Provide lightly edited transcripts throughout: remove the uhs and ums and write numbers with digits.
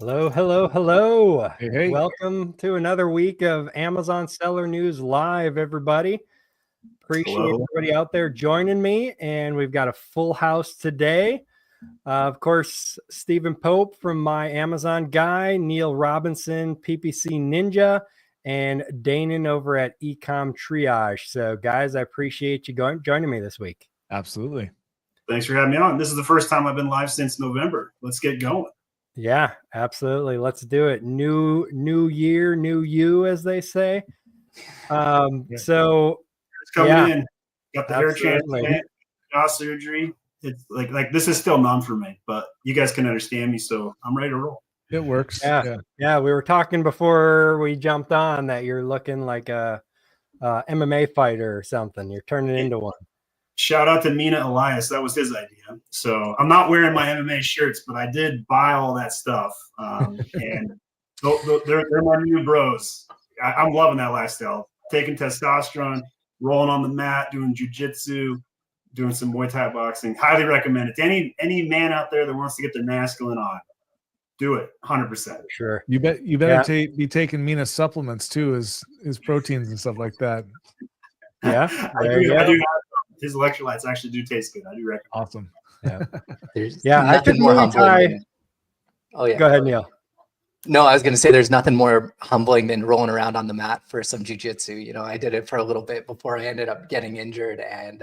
Hello, hello, hello. Hey, hey. Welcome to another week of Amazon Seller News Live, everybody. Appreciate everybody out there joining me, and we've got a full house today. Of course, Stephen Pope from My Amazon Guy, Neil Robinson, PPC Ninja, and Danon over at Ecom Triage. So, guys, I appreciate you joining me this week. Absolutely. Thanks for having me on. This is the first time I've been live since November. Let's get going. Yeah, absolutely. Let's do it. New year, new you, as they say. So it's coming in. Got the hair transplant, jaw surgery. It's like this is still numb for me, but you guys can understand me, so I'm ready to roll. It works. Yeah. We were talking before we jumped on that you're looking like a MMA fighter or something. You're turning into one. Shout out to Mina Elias. That was his idea. So I'm not wearing my MMA shirts, but I did buy all that stuff. And they're my new bros. I'm loving that lifestyle. Taking testosterone, rolling on the mat, doing jiu-jitsu, doing some Muay Thai boxing. Highly recommend it. To any man out there that wants to get their masculine on, do it 100%. Sure. You better be taking Mina supplements too, as proteins and stuff like that. Yeah. I do have his electrolytes actually do taste good. I do recommend. Awesome. Yeah. I think more humbling. Oh yeah. Go ahead, Neil. No, I was going to say there's nothing more humbling than rolling around on the mat for some jiu-jitsu. You know, I did it for a little bit before I ended up getting injured, and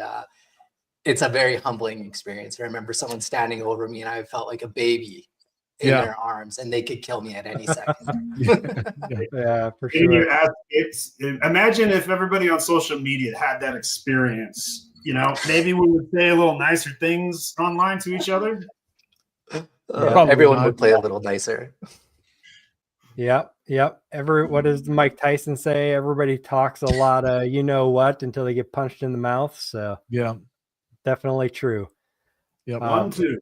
it's a very humbling experience. I remember someone standing over me and I felt like a baby in their arms, and they could kill me at any second. Yeah, for sure. Imagine if everybody on social media had that experience. You know, maybe we would say a little nicer things online to each other. Everyone would play a little nicer. Yep. What does Mike Tyson say? Everybody talks a lot of you know what until they get punched in the mouth. So yeah, definitely true. Yeah, 1, 2.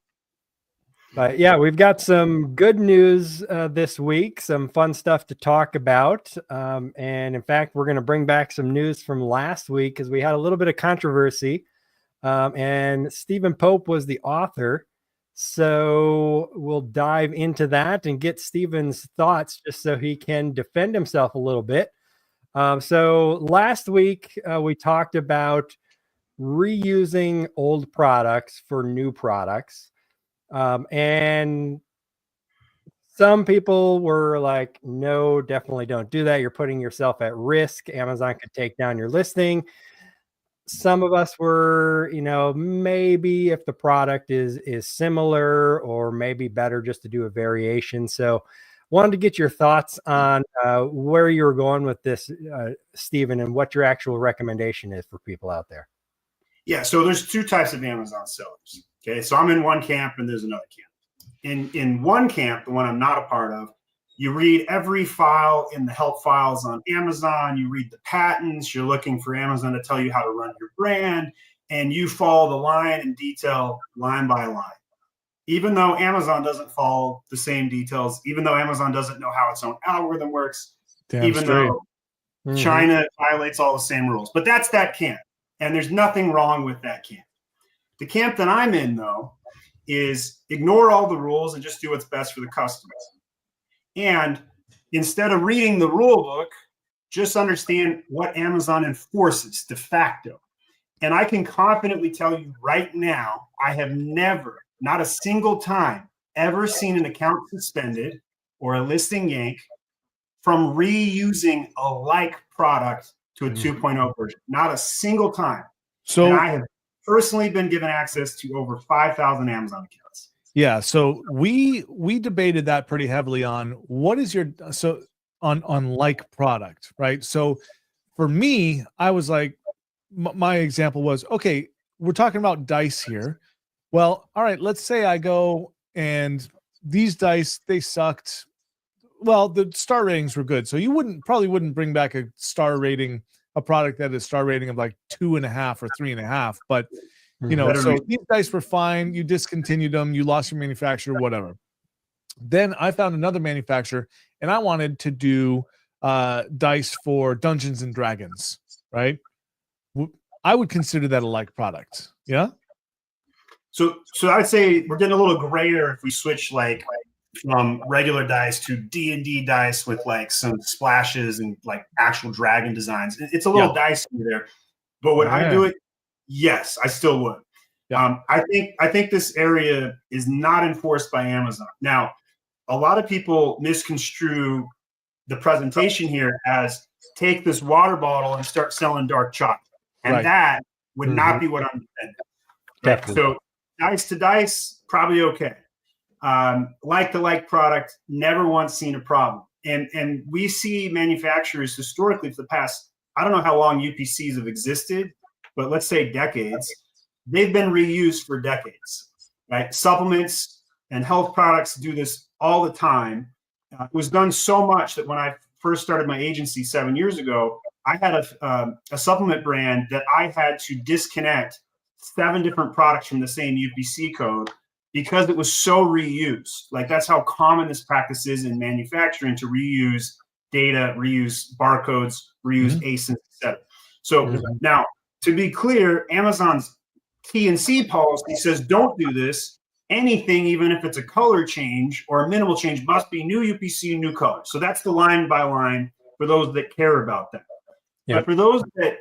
But yeah, we've got some good news this week, some fun stuff to talk about. And in fact, we're going to bring back some news from last week because we had a little bit of controversy. And Stephen Pope was the author. So we'll dive into that and get Stephen's thoughts just so he can defend himself a little bit. So last week, we talked about reusing old products for new products. And some people were like, no, definitely don't do that. You're putting yourself at risk. Amazon could take down your listing. Some of us were, maybe if the product is similar or maybe better just to do a variation. So wanted to get your thoughts on where you're going with this, Stephen, and what your actual recommendation is for people out there. Yeah, so there's two types of Amazon sellers. Okay, so I'm in one camp and there's another camp. In one camp, the one I'm not a part of, you read every file in the help files on Amazon, you read the patents, you're looking for Amazon to tell you how to run your brand, and you follow the line and detail line by line. Even though Amazon doesn't follow the same details, even though Amazon doesn't know how its own algorithm works, though China violates all the same rules. But that's that camp. And there's nothing wrong with that camp. The camp that I'm in, though, is ignore all the rules and just do what's best for the customers. And instead of reading the rule book, just understand what Amazon enforces de facto. And I can confidently tell you right now, I have never, not a single time, ever seen an account suspended or a listing yanked from reusing a like product to a 2.0 version. Not a single time. So and I have personally been given access to over 5,000 Amazon accounts. Yeah. So we debated that pretty heavily on what is your, on like product, right? So for me, I was like, my example was, okay, we're talking about dice here. Well, all right, let's say I go and these dice, they sucked. Well, the star ratings were good. So you probably wouldn't bring back a product that is star rating of like 2.5 or 3.5. But so these dice were fine. You discontinued them, you lost your manufacturer, whatever. Then I found another manufacturer and I wanted to do dice for Dungeons and Dragons, right? I would consider that a like product. Yeah. So I'd say we're getting a little grayer if we switch like from regular dice to D&D dice with like some splashes and like actual dragon designs. It's a little dicey there, but would I do it? Yes, I still would. I think this area is not enforced by Amazon. Now, a lot of people misconstrue the presentation here as take this water bottle and start selling dark chocolate. And that would not be what I'm defending. Right? So dice to dice, probably okay. Like to like product, never once seen a problem. And we see manufacturers historically for the past, I don't know how long UPCs have existed, but let's say decades, they've been reused for decades, right? Supplements and health products do this all the time. It was done so much that when I first started my agency 7 years ago, I had a supplement brand that I had to disconnect 7 different products from the same UPC code because it was so reused. Like that's how common this practice is in manufacturing, to reuse data, reuse barcodes, reuse ASINs, etc. So now, to be clear, Amazon's T&C policy says don't do this. Anything, even if it's a color change or a minimal change, must be new UPC, new color. So that's the line by line for those that care about that. But for those that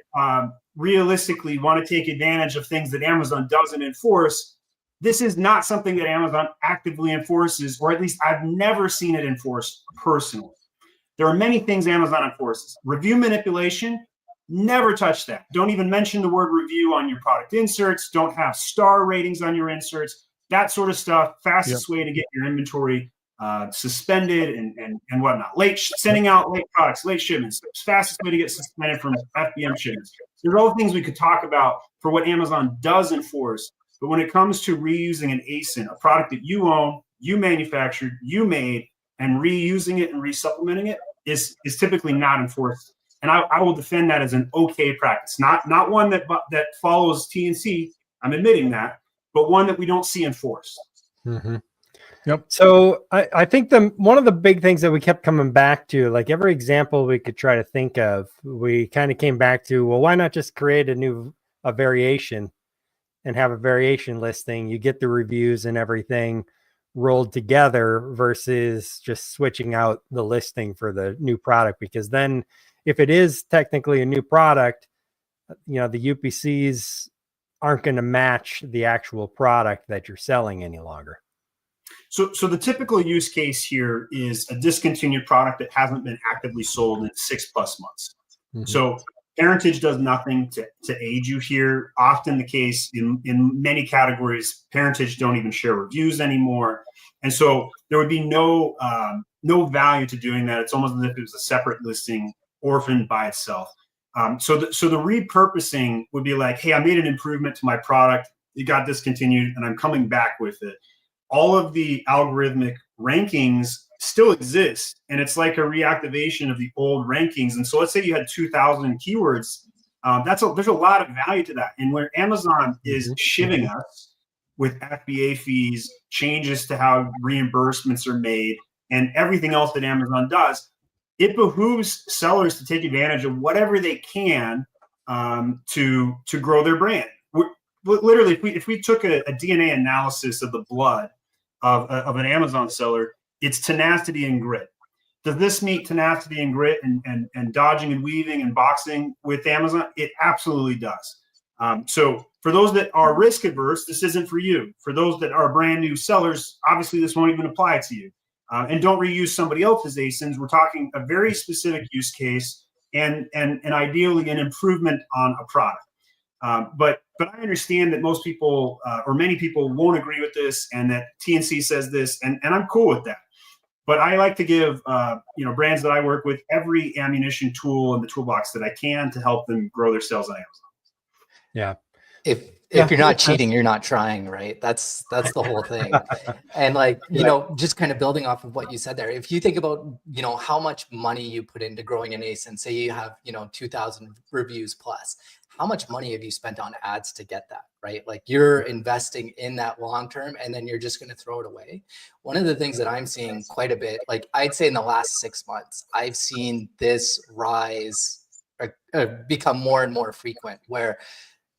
realistically want to take advantage of things that Amazon doesn't enforce, this is not something that Amazon actively enforces, or at least I've never seen it enforced personally. There are many things Amazon enforces. Review manipulation, never touch that. Don't even mention the word review on your product inserts. Don't have star ratings on your inserts. That sort of stuff, fastest way to get your inventory suspended and whatnot. Sending out late products, late shipments, fastest way to get suspended from FBM shipments. There's all things we could talk about for what Amazon does enforce, but when it comes to reusing an ASIN, a product that you own, you manufactured, you made, and reusing it and resupplementing it is typically not enforced. And I will defend that as an okay practice, not one that follows T&C. I'm admitting that, but one that we don't see enforced. So I think one of the big things that we kept coming back to, like every example we could try to think of, we kind of came back to, well, why not just create a variation and have a variation listing? You get the reviews and everything rolled together versus just switching out the listing for the new product. Because then if it is technically a new product, the UPCs aren't going to match the actual product that you're selling any longer. So the typical use case here is a discontinued product that hasn't been actively sold in 6+ months. So parentage does nothing to aid you here. Often the case in many categories, parentage don't even share reviews anymore. And so there would be no value to doing that. It's almost as if it was a separate listing, orphaned by itself. So the repurposing would be like, hey, I made an improvement to my product. It got discontinued and I'm coming back with it. All of the algorithmic rankings still exist. And it's like a reactivation of the old rankings. And so let's say you had 2,000 keywords. There's a lot of value to that. And where Amazon is shivving us with FBA fees, changes to how reimbursements are made, and everything else that Amazon does, it behooves sellers to take advantage of whatever they can to grow their brand. Literally, if we took a DNA analysis of the blood of an Amazon seller, it's tenacity and grit. Does this meet tenacity and grit and dodging and weaving and boxing with Amazon? It absolutely does. So for those that are risk adverse, this isn't for you. For those that are brand new sellers, obviously this won't even apply to you. And don't reuse somebody else's ASINs. We're talking a very specific use case and ideally an improvement on a product. But I understand that most people or many people won't agree with this, and that T&C says this, and I'm cool with that. But I like to give brands that I work with every ammunition tool in the toolbox that I can to help them grow their sales on Amazon. Yeah. If you're not cheating, you're not trying, right? That's the whole thing. And like, just kind of building off of what you said there, if you think about, how much money you put into growing an ASIN, say you have, 2,000 reviews plus, how much money have you spent on ads to get that, right? Like you're investing in that long-term and then you're just going to throw it away. One of the things that I'm seeing quite a bit, like I'd say in the last 6 months, I've seen this rise become more and more frequent, where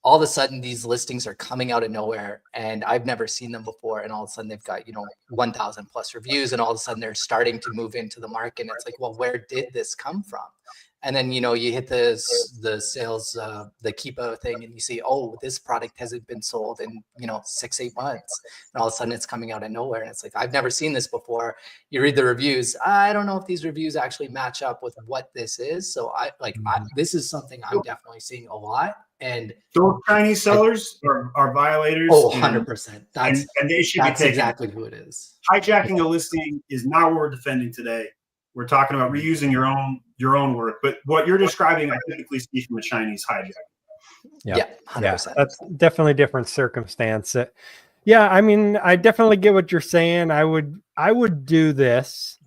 all of a sudden these listings are coming out of nowhere and I've never seen them before. And all of a sudden they've got, 1,000 plus reviews, and all of a sudden they're starting to move into the market. And it's like, well, where did this come from? And then, you hit the sales, the Keepa thing, and you see, oh, this product hasn't been sold in, 6-8 months. And all of a sudden it's coming out of nowhere. And it's like, I've never seen this before. You read the reviews. I don't know if these reviews actually match up with what this is. So this is something I'm definitely seeing a lot. And those Chinese sellers are violators. Oh, 100%. And they should be taken. Exactly who it is. Hijacking a listing is not what we're defending today. We're talking about reusing your own work. But what you're describing, I typically see from a Chinese hijacking. Yeah, 100%. Yeah, that's definitely a different circumstance. Yeah, I mean, I definitely get what you're saying. I would do this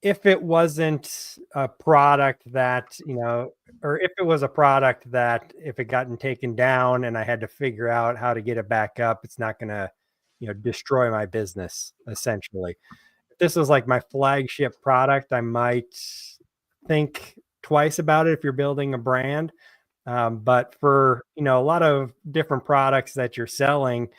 if it wasn't a product that, or if it was a product that if it gotten taken down and I had to figure out how to get it back up, it's not going to, destroy my business essentially. If this is like my flagship product, I might think twice about it if you're building a brand. But for, a lot of different products that you're selling,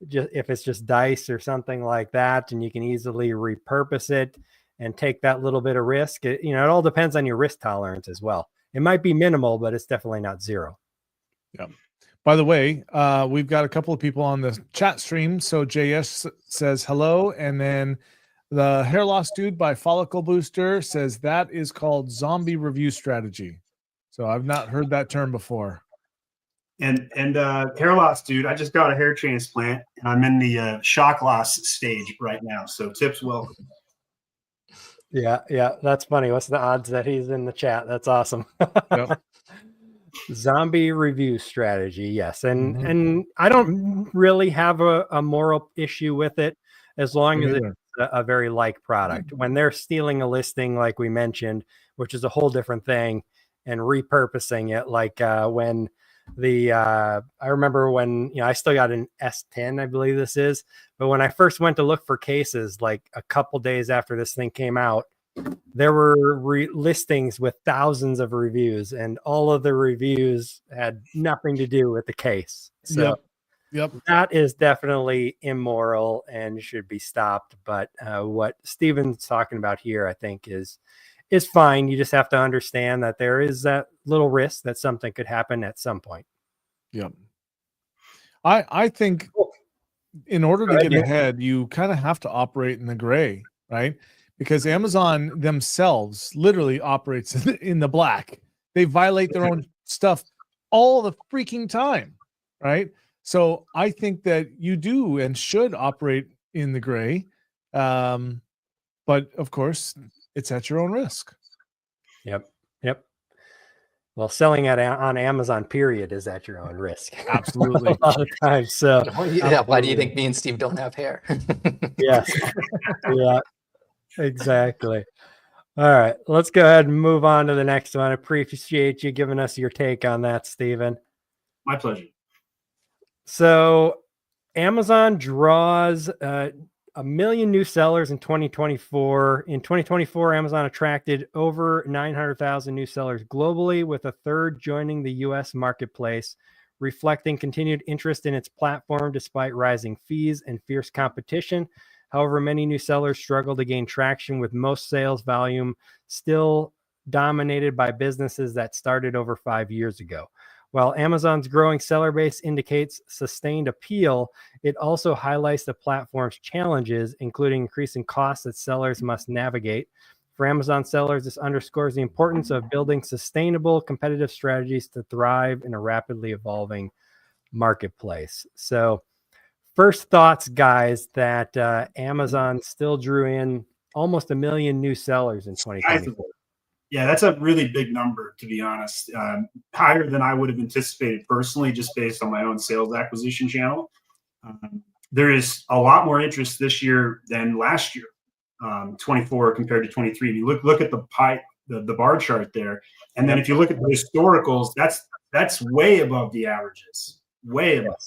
just if it's just dice or something like that, and you can easily repurpose it and take that little bit of risk, it all depends on your risk tolerance as well. It might be minimal, but it's definitely not zero. Yeah. By the way, we've got a couple of people on the chat stream. So JS says hello. And then the hair loss dude by Follicle Booster says that is called zombie review strategy. So I've not heard that term before. And hair loss dude, I just got a hair transplant and I'm in the shock loss stage right now. So tips welcome. Yeah, that's funny. What's the odds that he's in the chat? That's awesome. Yep. Zombie review strategy, yes. And I don't really have a moral issue with it as long as it's a very like product. When they're stealing a listing, like we mentioned, which is a whole different thing, and repurposing it, like when I remember when, I still got an S10, I believe this is, but when I first went to look for cases, like a couple days after this thing came out, there were listings with thousands of reviews, and all of the reviews had nothing to do with the case. So yep. That is definitely immoral and should be stopped. But what Steven's talking about here, I think is fine. You just have to understand that there is that little risk that something could happen at some point. Yep. I think in order to get ahead, you kind of have to operate in the gray, right? Because Amazon themselves literally operates in the black. They violate their own stuff all the freaking time, right? So I think that you do and should operate in the gray. But of course, it's at your own risk. Yep. Well, selling on Amazon, period, is at your own risk. Absolutely. A lot of times. So yeah, why do you think me and Steve don't have hair? Yes. Yeah, exactly. All right, let's go ahead and move on to the next one. I appreciate you giving us your take on that, Stephen. My pleasure. So Amazon draws 1 million new sellers in 2024. In 2024, Amazon attracted over 900,000 new sellers globally, with a third joining the U.S. marketplace, reflecting continued interest in its platform despite rising fees and fierce competition. However, many new sellers struggle to gain traction, with most sales volume still dominated by businesses that started over 5 years ago. While Amazon's growing seller base indicates sustained appeal, it also highlights the platform's challenges, including increasing costs that sellers must navigate. For Amazon sellers, this underscores the importance of building sustainable, competitive strategies to thrive in a rapidly evolving marketplace. So, first thoughts, guys, that Amazon still drew in almost 1 million new sellers in 2024. Yeah, that's a really big number, to be honest. Higher than I would have anticipated personally, just based on my own sales acquisition channel. There is a lot more interest this year than last year, 24 compared to 23. You look at the bar chart there, and then if you look at the historicals, that's way above the averages, way above.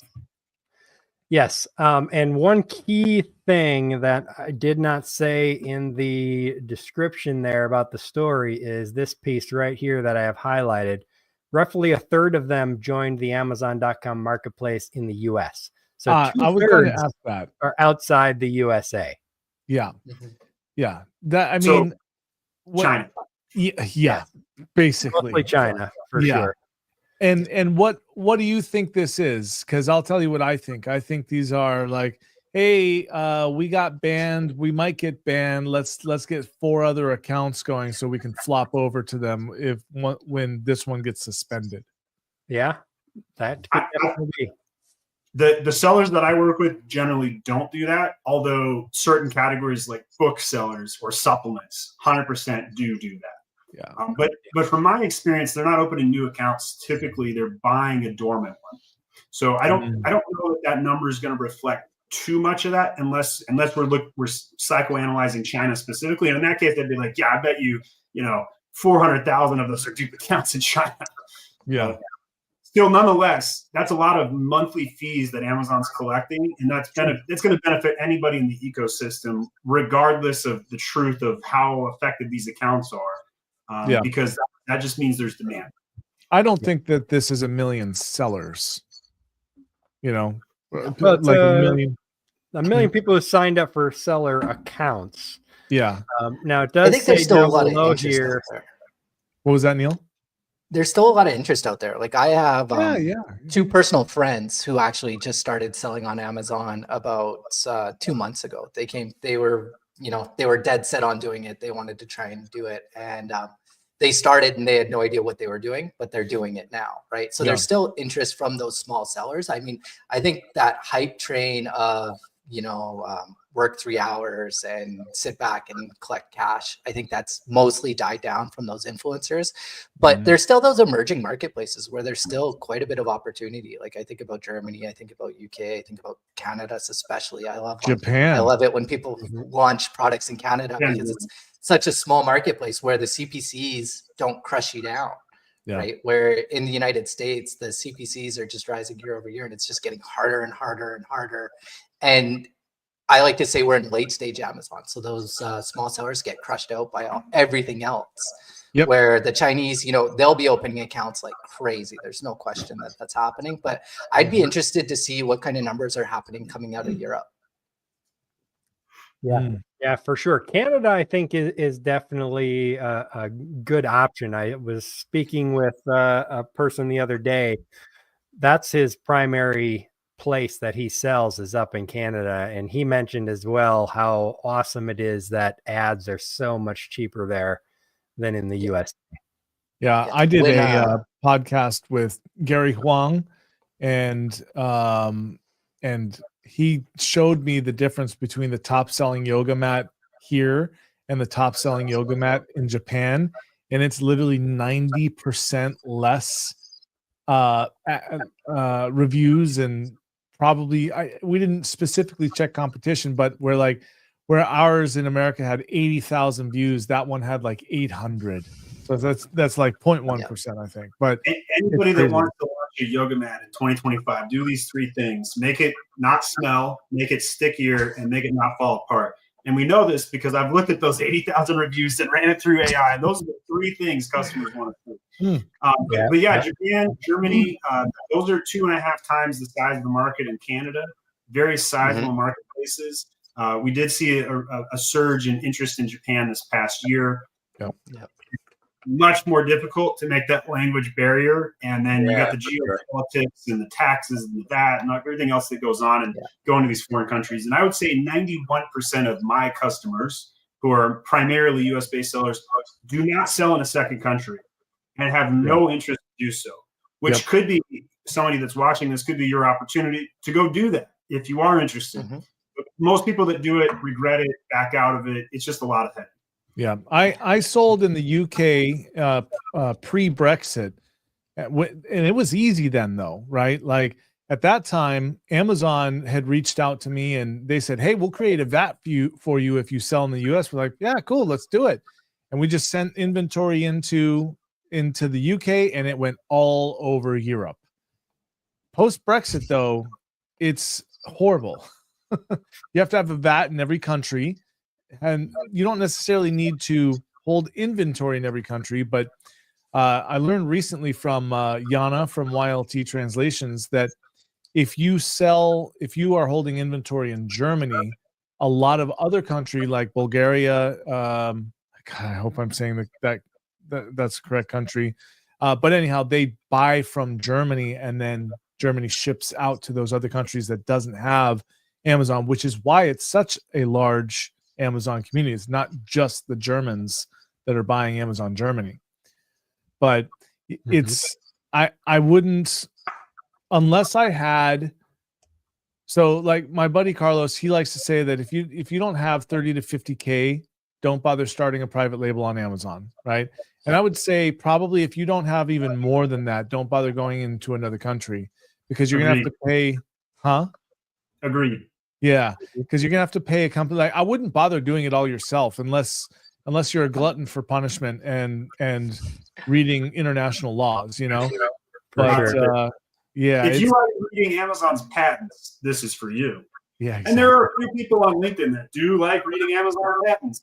Yes. And one key thing that I did not say in the description there about the story is this piece right here that I have highlighted. roughly a third of them joined the Amazon.com marketplace in the US. So I was going to 2/3 ask that. are outside the USA. Yeah. Mhm. Yeah. That, I So, mean, what, China. yeah, basically. Mostly China, for Yeah. sure. And what do you think this is? Because I'll tell you what I think. I think these are like, hey, we got banned. We might get banned. Let's get 4 other accounts going so we can flop over to them when this one gets suspended. Yeah, that could definitely be. The sellers that I work with generally don't do that, although certain categories like book sellers or supplements 100% do that. Yeah. But from my experience, they're not opening new accounts. Typically, they're buying a dormant one. So I don't know that number is going to reflect too much of that unless we're psychoanalyzing China specifically. And in that case, they'd be like, yeah, I bet you 400,000 of those are dupe accounts in China. Yeah. Still, nonetheless, that's a lot of monthly fees that Amazon's collecting, and it's going to benefit anybody in the ecosystem, regardless of the truth of how effective these accounts are, because that just means there's demand. I don't think that this is a million sellers. Well, it's like a million people who signed up for seller accounts. Yeah. Now it I does think say there's still a down lot of below interest here. out there. What was that, Neil? There's still a lot of interest out there. Like I have 2 personal friends who actually just started selling on Amazon about 2 months ago. They were dead set on doing it. They wanted to try and do it. And they started and they had no idea what they were doing, but they're doing it now. Right. So there's still interest from those small sellers. I mean, I think that hype train of, work 3 hours and sit back and collect cash, I think that's mostly died down from those influencers. But there's still those emerging marketplaces where there's still quite a bit of opportunity. Like I think about Germany, I think about UK, I think about Canada especially. I love Japan. I love it when people launch products in Canada because it's such a small marketplace where the CPCs don't crush you down. Right. Where in the United States, the CPCs are just rising year over year and it's just getting harder and harder and harder. And I like to say we're in late stage Amazon. So those small sellers get crushed out by everything else. Where the Chinese, they'll be opening accounts like crazy. There's no question that that's happening. But I'd be interested to see what kind of numbers are happening coming out of Europe. Yeah, for sure. Canada, I think, is definitely a good option. I was speaking with a person the other day. That's his primary place that he sells is up in Canada. And he mentioned as well how awesome it is that ads are so much cheaper there than in the US. Yeah, I did a podcast with Gary Huang and he showed me the difference between the top selling yoga mat here and the top selling yoga mat in Japan. And it's literally 90% less reviews, and probably we didn't specifically check competition, but where ours in America had 80,000 views, that one had like 800. So that's like 0.1%, I think. But anybody that wants to launch a yoga mat in 2025, do these 3 things: make it not smell, make it stickier, and make it not fall apart. And we know this because I've looked at those 80,000 reviews and ran it through AI, and those are the 3 things customers want to do. But Japan, Germany, those are 2.5 times the size of the market in Canada. Very sizable marketplaces. We did see a surge in interest in Japan this past year. Much more difficult to make that language barrier, and then you got the geopolitics and the taxes and that and everything else that goes on and going to these foreign countries. And I would say 91% of my customers, who are primarily US-based sellers, do not sell in a second country and have no interest to do so, which could be somebody that's watching this, could be your opportunity to go do that if you are interested. But most people that do it regret it, back out of it. It's just a lot of headache. Yeah, I sold in the UK pre-Brexit, and it was easy then, though, right? Like at that time, Amazon had reached out to me and they said, "Hey, we'll create a VAT for you if you sell in the US." We're like, "Yeah, cool, let's do it." And we just sent inventory into the UK, and it went all over Europe. Post-Brexit, though, it's horrible. You have to have a VAT in every country. And you don't necessarily need to hold inventory in every country, but I learned recently from Yana from YLT Translations that if you are holding inventory in Germany, a lot of other country like Bulgaria, God, I hope I'm saying that's the correct country. But anyhow, they buy from Germany, and then Germany ships out to those other countries that doesn't have Amazon, which is why it's such a large Amazon community. It's not just the Germans that are buying Amazon Germany, but it's I wouldn't, unless I had. So like my buddy Carlos, he likes to say that if you don't have 30 to 50K, don't bother starting a private label on Amazon, right? And I would say probably if you don't have even more than that, don't bother going into another country, because you're gonna have to pay. Agreed. Yeah, because you're gonna have to pay a company. Like, I wouldn't bother doing it all yourself unless you're a glutton for punishment and reading international laws, you know. But yeah, if you like reading Amazon's patents, this is for you. Yeah, exactly. And there are a few people on LinkedIn that do like reading Amazon patents.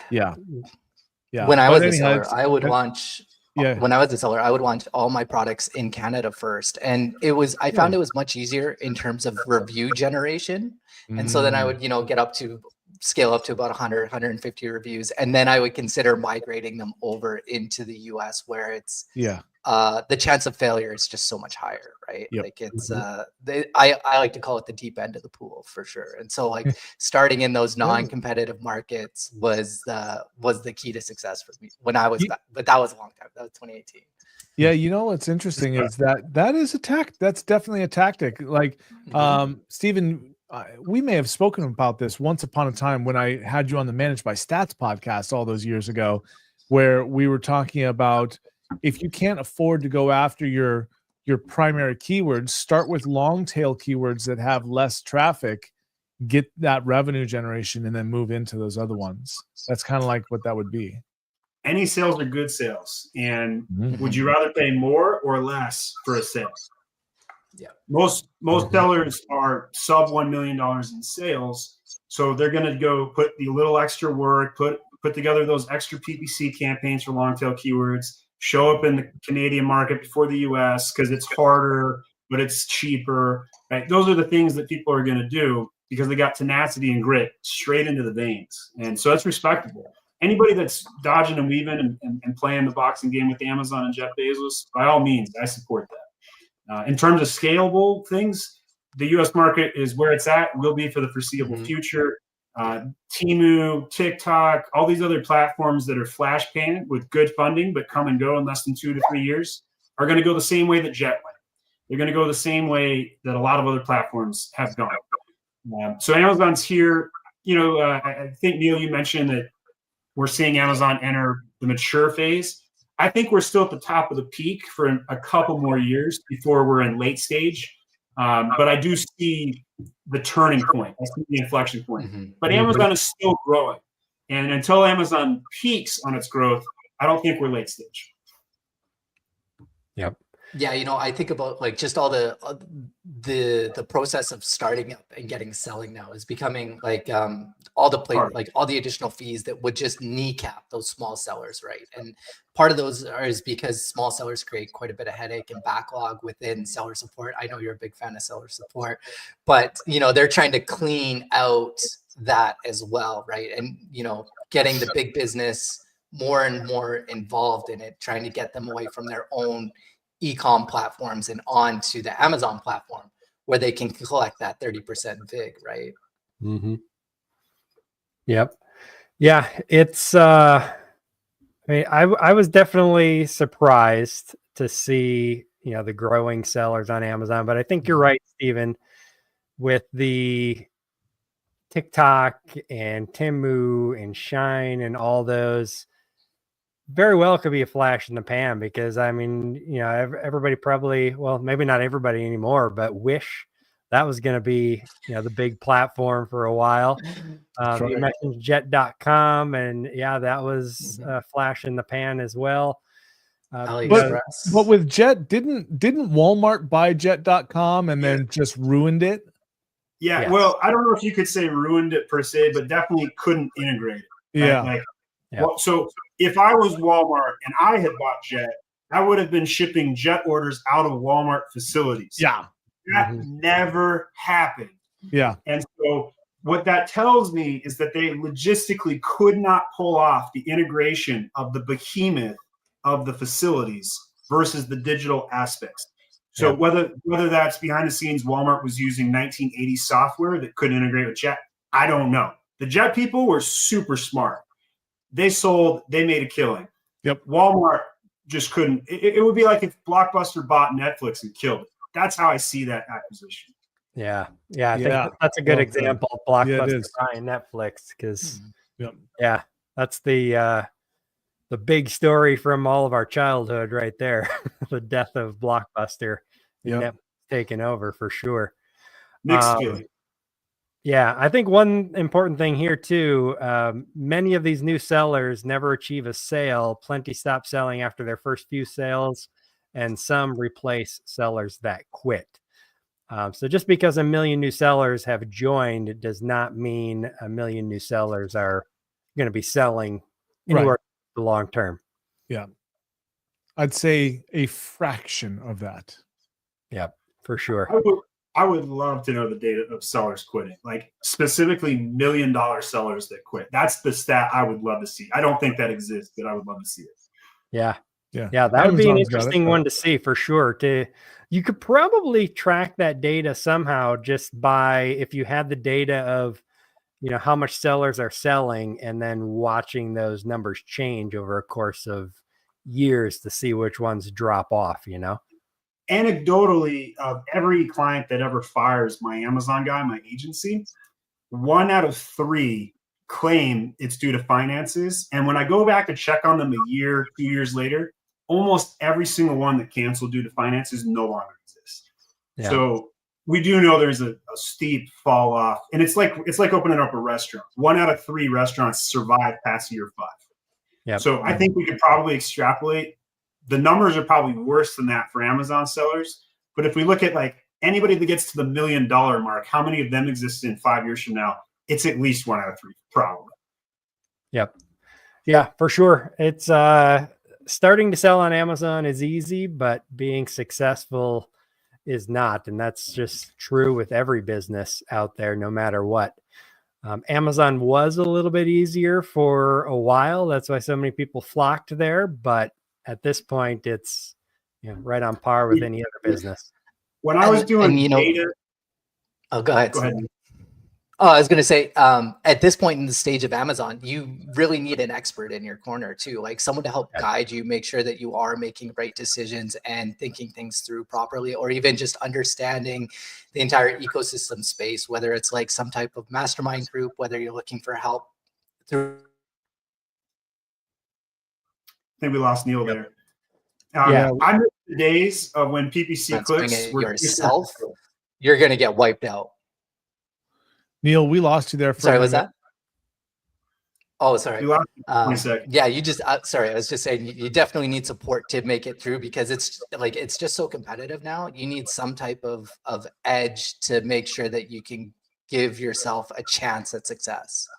Yeah. When I was a seller, I would launch. Yeah. When I was a seller, I would launch all my products in Canada first, and I found it was much easier in terms of review generation. And so then I would, scale up to about 100, 150 reviews, and then I would consider migrating them over into the US, where it's the chance of failure is just so much higher, right? Yep. Like it's I like to call it the deep end of the pool for sure. And so like starting in those non-competitive markets was the key to success for me when I was back, but that was a long time. That was 2018. Yeah, what's interesting is that is a tactic. That's definitely a tactic. Like Stephen, we may have spoken about this once upon a time when I had you on the Managed by Stats podcast all those years ago, where we were talking about, if you can't afford to go after your primary keywords, start with long tail keywords that have less traffic, get that revenue generation, and then move into those other ones. That's kind of like what that would be. Any sales are good sales. And would you rather pay more or less for a sale? Yeah. Most sellers are sub $1 million in sales. So they're going to go put the little extra work, put together those extra PPC campaigns for long tail keywords, show up in the Canadian market before the US because it's harder, but it's cheaper. Right? Those are the things that people are going to do because they got tenacity and grit straight into the veins. And so that's respectable. Anybody that's dodging and weaving and playing the boxing game with Amazon and Jeff Bezos, by all means, I support that. In terms of scalable things, the US market is where it's at, will be for the foreseeable future. Temu, TikTok, all these other platforms that are flash payment with good funding but come and go in less than 2 to 3 years are going to go the same way that Jet went. They're going to go the same way that a lot of other platforms have gone. So Amazon's here. I think, Neil, you mentioned that we're seeing Amazon enter the mature phase. I think we're still at the top of the peak for a couple more years before we're in late stage. But I do see the turning point. I see the inflection point. But Amazon is still growing. And until Amazon peaks on its growth, I don't think we're late stage. Yep. Yeah, I think about like just all the process of starting up and getting selling now is becoming like all the additional fees that would just kneecap those small sellers, right? And part of those is because small sellers create quite a bit of headache and backlog within seller support. I know you're a big fan of seller support, but they're trying to clean out that as well, right? And getting the big business more and more involved in it, trying to get them away from their own e-com platforms and onto the Amazon platform where they can collect that 30% VIG, right? Yep. Yeah, it's I was definitely surprised to see the growing sellers on Amazon, but I think you're right, Stephen, with the TikTok and Temu and Shine and all those. Very well could be a flash in the pan because everybody probably, well, maybe not everybody anymore, but wish that was going to be the big platform for a while. Right. You mentioned jet.com, and that was a flash in the pan as well. But with Jet, didn't Walmart buy jet.com and then just ruined it? Yeah, yes. Well, I don't know if you could say ruined it per se, but definitely couldn't integrate it. Right? So if I was Walmart and I had bought Jet, I would have been shipping Jet orders out of Walmart facilities. Yeah. That never happened. Yeah. And so what that tells me is that they logistically could not pull off the integration of the behemoth of the facilities versus the digital aspects. So whether that's behind the scenes, Walmart was using 1980s software that couldn't integrate with Jet, I don't know. The Jet people were super smart. They made a killing. Yep. Walmart just couldn't. It would be like if Blockbuster bought Netflix and killed it. That's how I see that acquisition. Yeah. I think that's a good example of Blockbuster buying Netflix, because that's the big story from all of our childhood right there. The death of Blockbuster. Netflix taken over for sure. Mixed feeling. Yeah, I think one important thing here too, many of these new sellers never achieve a sale. Plenty stop selling after their first few sales, and some replace sellers that quit. So just because a million new sellers have joined, it does not mean a million new sellers are going to be selling anywhere for the long term. Yeah. I'd say a fraction of that. Yeah, for sure. I would love to know the data of sellers quitting, like specifically $1 million sellers that quit. That's the stat I would love to see. I don't think that exists, but I would love to see it. Yeah. That would be an interesting one to see for sure. You could probably track that data somehow just by, if you had the data of, how much sellers are selling, and then watching those numbers change over a course of years to see which ones drop off, Anecdotally, of every client that ever fires my Amazon guy, my agency, 1 out of 3 claim it's due to finances. And when I go back to check on them a year, 2 years later, almost every single one that canceled due to finances no longer exists. Yeah. So we do know there's a steep fall off, and it's like opening up a restaurant. 1 out of 3 restaurants survive past year 5. Yep. So I think we could probably extrapolate. The numbers are probably worse than that for Amazon sellers. But if we look at like anybody that gets to the $1 million mark, how many of them exist in 5 years from now? It's at least 1 out of 3, probably. Yep. Yeah, for sure. It's starting to sell on Amazon is easy, but being successful is not. And that's just true with every business out there, no matter what. Amazon was a little bit easier for a while. That's why so many people flocked there. But at this point, it's right on par with any other business. When I was doing data, go ahead. Oh, I was going to say, at this point in the stage of Amazon, you really need an expert in your corner too, like someone to help guide you, make sure that you are making right decisions and thinking things through properly, or even just understanding the entire ecosystem space, whether it's like some type of mastermind group, whether you're looking for help through. I think we lost Neil there. I miss the days of when PPC clicks were yourself. You're going to get wiped out. Neil, we lost you there. Sorry, was that? Oh, sorry. You lost 20 seconds. Yeah, you just. Sorry, I was just saying you definitely need support to make it through, because it's just so competitive now. You need some type of edge to make sure that you can give yourself a chance at success.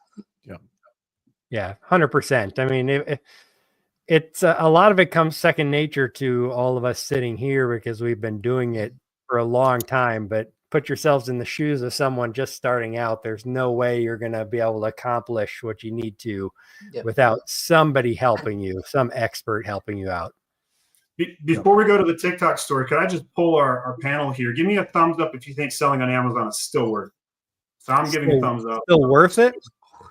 Yeah, 100%. I mean, it's a lot of it comes second nature to all of us sitting here because we've been doing it for a long time. But put yourselves in the shoes of someone just starting out. There's no way you're going to be able to accomplish what you need to without somebody helping you, some expert helping you out. Before we go to the TikTok story, could I just pull our panel here? Give me a thumbs up if you think selling on Amazon is still worth it. So I'm giving a thumbs up. Still worth it?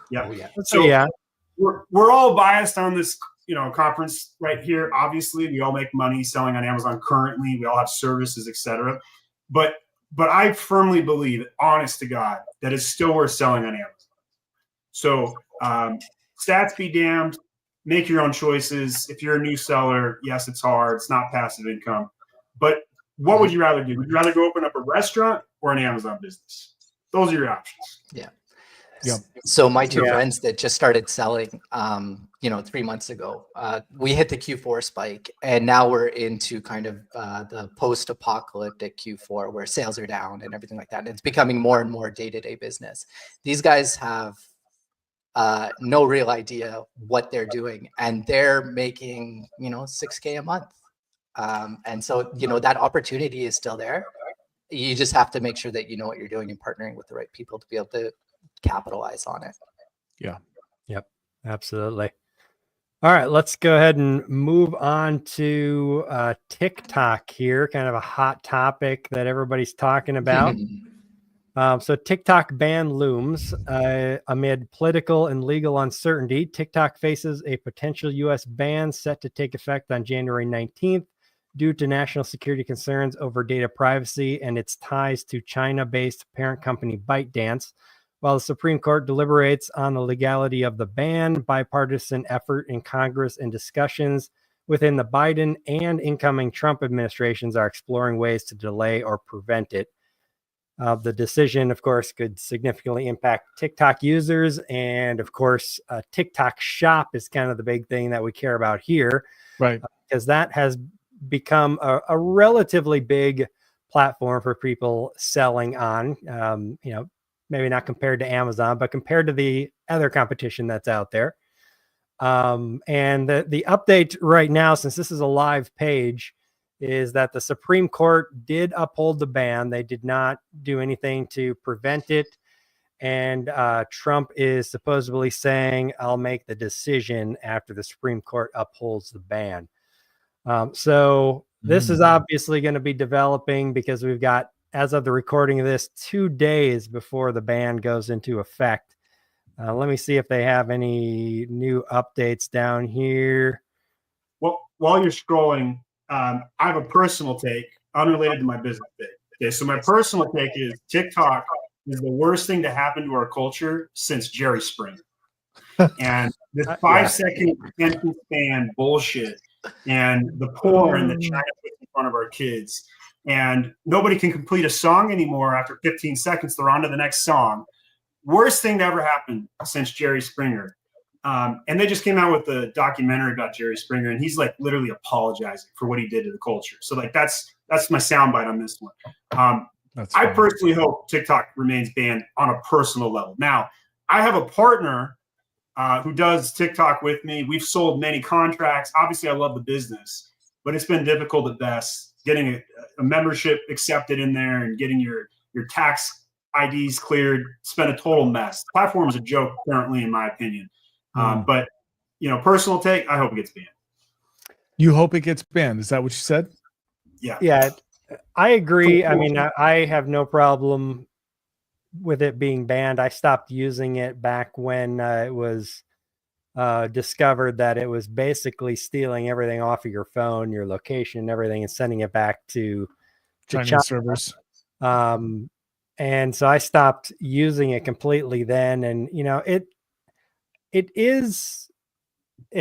Yeah. Oh, yeah. So we're all biased on this conference right here. Obviously, we all make money selling on Amazon currently. We all have services, etc. But I firmly believe, honest to God, that it's still worth selling on Amazon. So stats be damned. Make your own choices. If you're a new seller, yes, it's hard. It's not passive income. But what would you rather do? Would you rather go open up a restaurant or an Amazon business? Those are your options. Yeah. Yep. So my two friends that just started selling, 3 months ago, we hit the Q4 spike, and now we're into kind of the post-apocalyptic Q4 where sales are down and everything like that. And it's becoming more and more day-to-day business. These guys have no real idea what they're doing, and they're making, $6K a month. And so, that opportunity is still there. You just have to make sure that you know what you're doing and partnering with the right people to be able to capitalize on it. Yeah. Yep. Absolutely. All right, let's go ahead and move on to TikTok here, kind of a hot topic that everybody's talking about. So TikTok ban looms amid political and legal uncertainty. TikTok faces a potential U.S. ban set to take effect on January 19th due to national security concerns over data privacy and its ties to China-based parent company ByteDance. While the Supreme Court deliberates on the legality of the ban, bipartisan effort in Congress and discussions within the Biden and incoming Trump administrations are exploring ways to delay or prevent it. The decision, of course, could significantly impact TikTok users. And of course, TikTok Shop is kind of the big thing that we care about here. Right. Because that has become a relatively big platform for people selling on, maybe not compared to Amazon, but compared to the other competition that's out there. And the update right now, since this is a live page, is that the Supreme Court did uphold the ban. They did not do anything to prevent it. And Trump is supposedly saying, I'll make the decision after the Supreme Court upholds the ban. So this is obviously going to be developing because we've got, as of the recording of this, 2 days before the ban goes into effect. Let me see if they have any new updates down here. Well, while you're scrolling, I have a personal take unrelated to my business take. Okay, so my personal take is TikTok is the worst thing to happen to our culture since Jerry Springer. And this 5-second attention span bullshit and the porn that China puts in front of our kids. And nobody can complete a song anymore after 15 seconds. They're on to the next song. Worst thing to ever happen since Jerry Springer. And they just came out with a documentary about Jerry Springer, and he's like literally apologizing for what he did to the culture. So like that's my soundbite on this one. I personally hope TikTok remains banned on a personal level. Now, I have a partner who does TikTok with me. We've sold many contracts. Obviously, I love the business, but it's been difficult at best getting a membership accepted in there and getting your tax IDs cleared. It's been a total mess. The platform is a joke currently, in my opinion. But, personal take, I hope it gets banned. You hope it gets banned. Is that what you said? Yeah. Yeah, I agree. I mean, I have no problem with it being banned. I stopped using it back when it was discovered that it was basically stealing everything off of your phone, your location, and everything, and sending it back to Chinese China. servers. And so I stopped using it completely then. And, it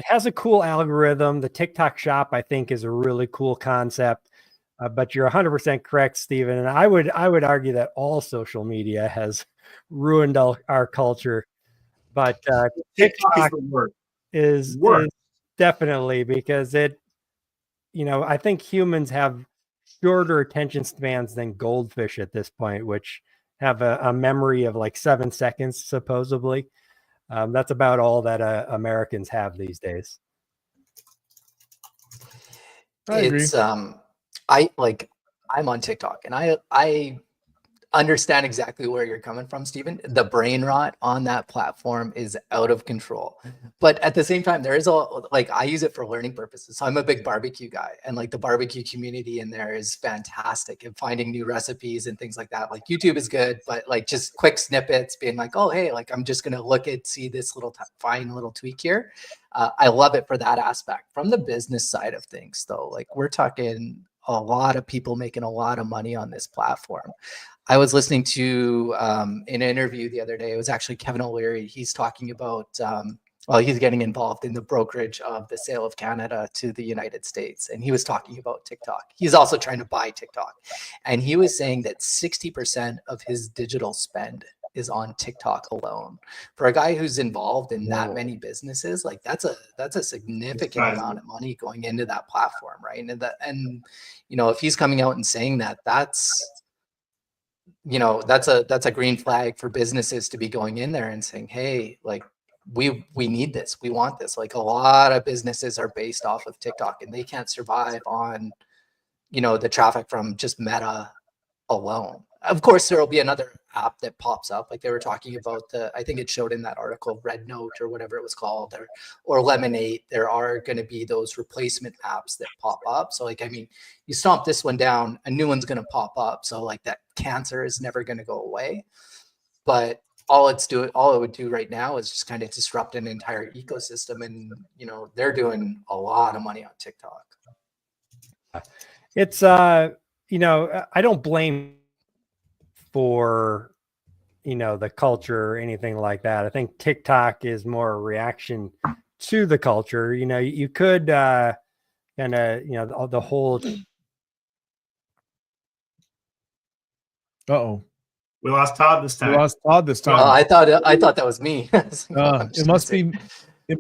has a cool algorithm. The TikTok Shop, I think, is a really cool concept. But you're 100% correct, Stephen. And I would argue that all social media has ruined our culture. But TikTok is definitely, because I think humans have shorter attention spans than goldfish at this point, which have a memory of like 7 seconds, supposedly. That's about all that Americans have these days. I agree. I'm on TikTok, and I understand exactly where you're coming from, Stephen. The brain rot on that platform is out of control. But at the same time, there is I use it for learning purposes. So I'm a big barbecue guy, and the barbecue community in there is fantastic and finding new recipes and things like that. Like YouTube is good, but just quick snippets being like, oh, hey, I'm just going to look at, see this little fine little tweak here. I love it for that aspect. From the business side of things, though, we're talking a lot of people making a lot of money on this platform. I was listening to an interview the other day. It was actually Kevin O'Leary. He's talking about, he's getting involved in the brokerage of the sale of Canada to the United States. And he was talking about TikTok. He's also trying to buy TikTok. And he was saying that 60% of his digital spend is on TikTok alone. For a guy who's involved in that many businesses, that's a significant amount of money going into that platform, right? And if he's coming out and saying that, that's a green flag for businesses to be going in there and saying, hey, we need this. We want this. Like a lot of businesses are based off of TikTok, and they can't survive on, the traffic from just Meta alone. Of course, there will be another app that pops up, like they were talking about I think it showed in that article, Red Note or whatever it was called, or Lemonade. There are going to be those replacement apps that pop up. So like, I mean, you stomp this one down, a new one's going to pop up. So like that cancer is never going to go away. But all it would do right now is just kind of disrupt an entire ecosystem. And, they're doing a lot of money on TikTok. It's, I don't blame for, the culture or anything like that. I think TikTok is more a reaction to the culture. You could kind of, the whole. Uh-oh. We lost Todd this time. Oh, I thought that was me. It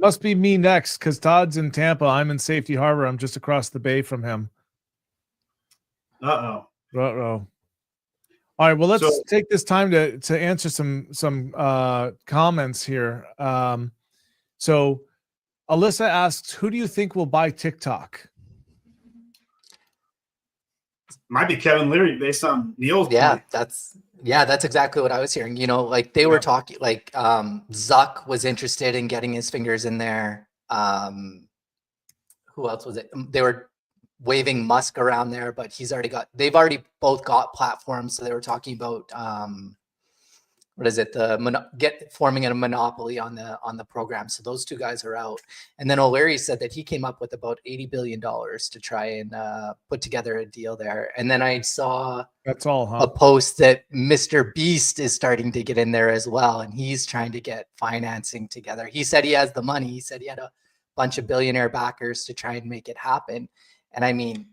must be me next, because Todd's in Tampa. I'm in Safety Harbor. I'm just across the bay from him. Uh-oh. All right, well, let's take this time to answer some comments here. So Alyssa asks, who do you think will buy TikTok? Might be Kevin Leary based on Neil's point. That's exactly what I was hearing. Like they were talking, like Zuck was interested in getting his fingers in there. Who else was it? They were waving Musk around there, but they've already both got platforms. So they were talking about what is it? Forming a monopoly on the program. So those two guys are out. And then O'Leary said that he came up with about $80 billion to try and put together a deal there. And then I saw a post that Mr. Beast is starting to get in there as well. And he's trying to get financing together. He said he has the money. He said he had a bunch of billionaire backers to try and make it happen. And I mean,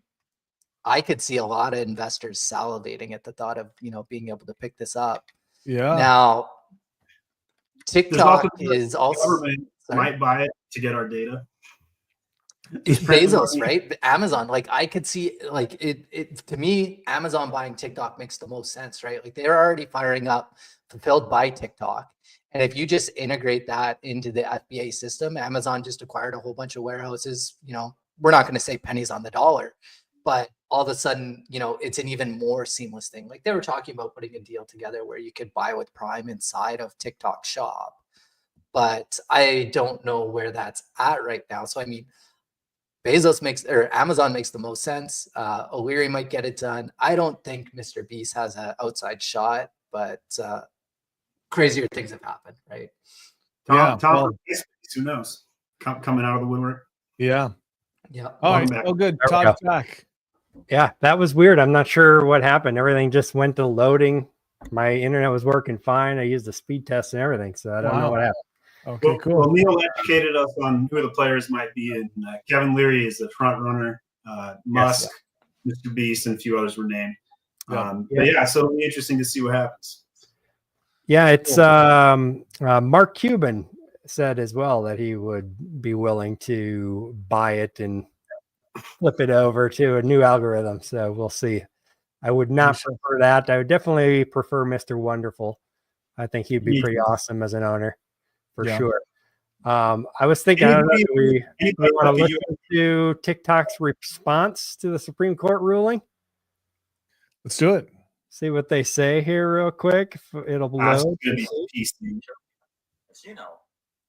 I could see a lot of investors salivating at the thought of, being able to pick this up. Yeah. Now, TikTok is also might buy it to get our data. Bezos, right? Amazon, like I could see, like it to me, Amazon buying TikTok makes the most sense, right? Like they're already firing up, fulfilled by TikTok. And if you just integrate that into the FBA system, Amazon just acquired a whole bunch of warehouses, we're not going to say pennies on the dollar, but all of a sudden, it's an even more seamless thing. Like they were talking about putting a deal together where you could buy with Prime inside of TikTok Shop, but I don't know where that's at right now. So, I mean, Amazon makes the most sense. O'Leary might get it done. I don't think Mr. Beast has an outside shot, but crazier things have happened, right? Tom, who knows? Coming out of the woodwork. Yeah. Yeah. All right. Oh, good. Todd's back. Yeah, that was weird. I'm not sure what happened. Everything just went to loading. My internet was working fine. I used the speed test and everything, so I don't know what happened. Okay, cool. Well, Neil educated us on who the players might be, and Kevin Leary is the front runner. Musk, Mr. Beast, and a few others were named. So it'll be interesting to see what happens. Yeah, it's Mark Cuban said as well that he would be willing to buy it and flip it over to a new algorithm. So we'll see. I would not prefer that. I would definitely prefer Mr. Wonderful. I think he'd be pretty awesome as an owner for sure. I was thinking, I don't know, do we want to listen to TikTok's response to the Supreme Court ruling? Let's do it. See what they say here real quick. It'll load. As you know,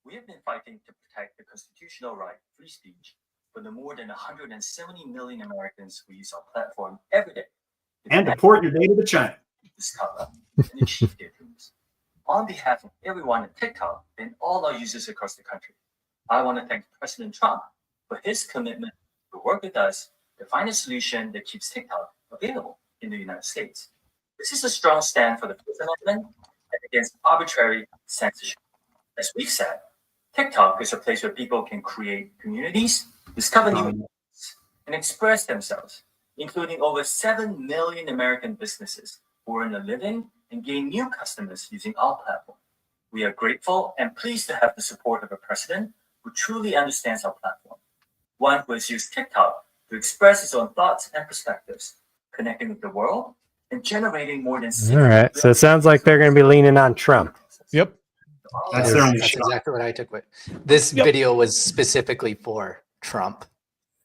we have been fighting to protect the constitutional right to free speech for the more than 170 million Americans who use our platform every day. And to port your data to China. Discover and achieve their dreams. On behalf of everyone at TikTok and all our users across the country, I want to thank President Trump for his commitment to work with us to find a solution that keeps TikTok available in the United States. This is a strong stand for the First Amendment and against arbitrary censorship. As we've said, TikTok is a place where people can create communities, discover new ideas, and express themselves, including over 7 million American businesses who earn a living and gain new customers using our platform. We are grateful and pleased to have the support of a president who truly understands our platform, one who has used TikTok to express his own thoughts and perspectives, connecting with the world and generating more than all right. So it sounds like they're going to be leaning on Trump. Yep. That's Yes, their only that's shot. exactly what I took with. This video was specifically for Trump.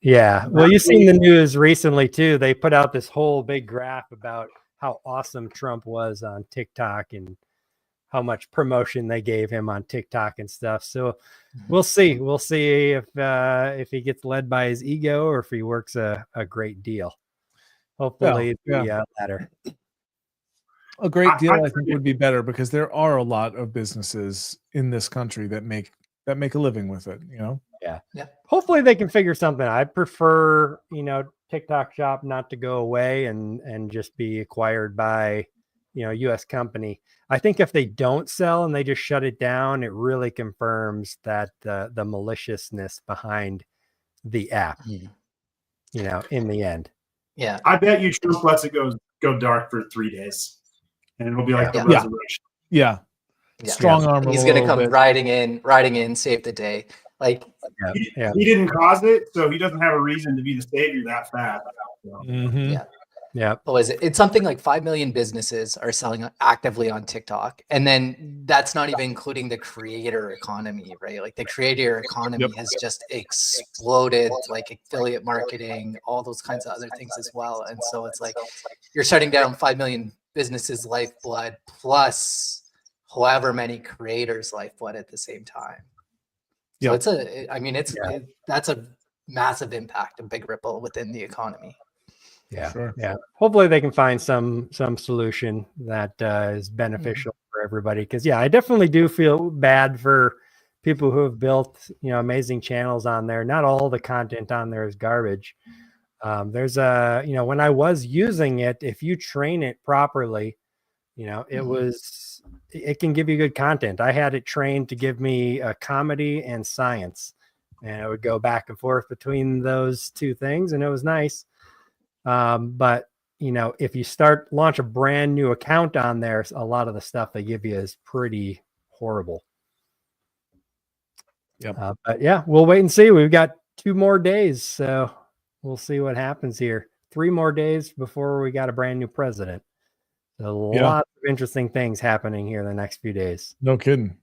Yeah. Well, you've seen the news recently too. They put out this whole big graph about how awesome Trump was on TikTok and how much promotion they gave him on TikTok and stuff. So we'll see. We'll see if he gets led by his ego or if he works a great deal. Hopefully the latter. A great deal, I think, would be better because there are a lot of businesses in this country that make a living with it, you know? Yeah. Yeah. Hopefully they can figure something. I prefer, TikTok Shop not to go away and just be acquired by, US company. I think if they don't sell and they just shut it down, it really confirms that the maliciousness behind the app, in the end. Yeah. I bet you Trump lets it go dark for 3 days, and it'll be like the resurrection. Yeah. Yeah. Strong arm. He's going to come riding in, save the day. Like, he didn't cause it, so he doesn't have a reason to be the savior that fast. Mm-hmm. Yeah. What was it? It's something like 5 million businesses are selling actively on TikTok. And then that's not even including the creator economy, right? Like the creator economy has just exploded, like affiliate marketing, all those kinds of other things as well. And so it's like you're shutting down 5 million businesses' lifeblood plus however many creators' lifeblood at the same time. So that's a massive impact, a big ripple within the economy. Yeah. Sure. Yeah. Hopefully they can find some solution that is beneficial for everybody. Cause I definitely do feel bad for people who have built, amazing channels on there. Not all the content on there is garbage. There's when I was using it, if you train it properly, it can give you good content. I had it trained to give me a comedy and science, and it would go back and forth between those two things. And it was nice. But if you launch a brand new account on there, a lot of the stuff they give you is pretty horrible. Yep. But yeah, we'll wait and see. We've got 2 more days, so we'll see what happens here. 3 more days before we got a brand new president. A lot of interesting things happening here in the next few days. No kidding.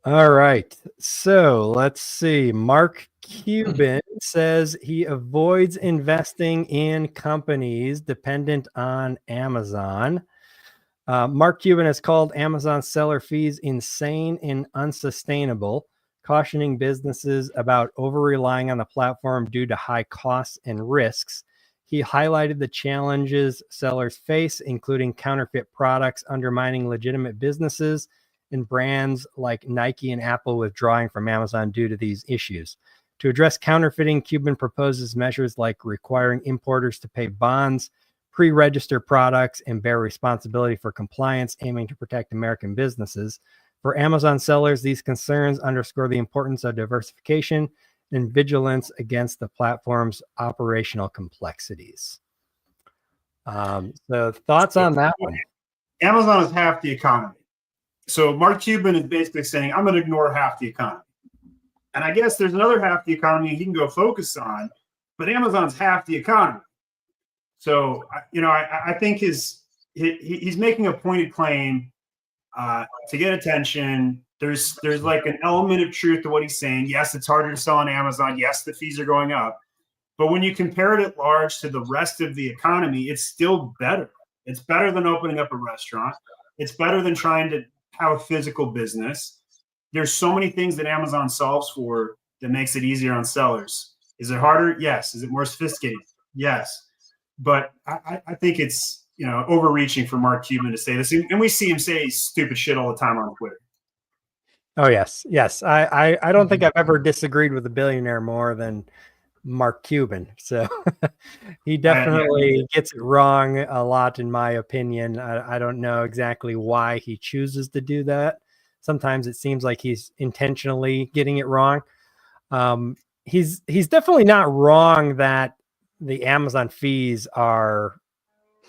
All right. So let's see. Mark Cuban says he avoids investing in companies dependent on Amazon. Mark Cuban has called Amazon seller fees insane and unsustainable, cautioning businesses about over-relying on the platform due to high costs and risks. He highlighted the challenges sellers face, including counterfeit products undermining legitimate businesses and brands like Nike and Apple withdrawing from Amazon due to these issues. To address counterfeiting, Cuban proposes measures like requiring importers to pay bonds, pre-register products, and bear responsibility for compliance, aiming to protect American businesses. For Amazon sellers, these concerns underscore the importance of diversification and vigilance against the platform's operational complexities. So thoughts on that one? Amazon is half the economy. So Mark Cuban is basically saying, I'm going to ignore half the economy. And I guess there's another half the economy he can go focus on, but Amazon's half the economy. So, I think he's making a pointed claim to get attention. There's like an element of truth to what he's saying. Yes, it's harder to sell on Amazon. Yes, the fees are going up. But when you compare it at large to the rest of the economy, it's still better. It's better than opening up a restaurant. It's better than trying to have a physical business. There's so many things that Amazon solves for that makes it easier on sellers. Is it harder? Yes. Is it more sophisticated? Yes. But I think it's overreaching for Mark Cuban to say this, and we see him say stupid shit all the time on Twitter. Oh yes. I don't think I've ever disagreed with a billionaire more than Mark Cuban. So he definitely gets it wrong a lot, in my opinion. I don't know exactly why he chooses to do that. Sometimes it seems like he's intentionally getting it wrong. He's definitely not wrong that the Amazon fees are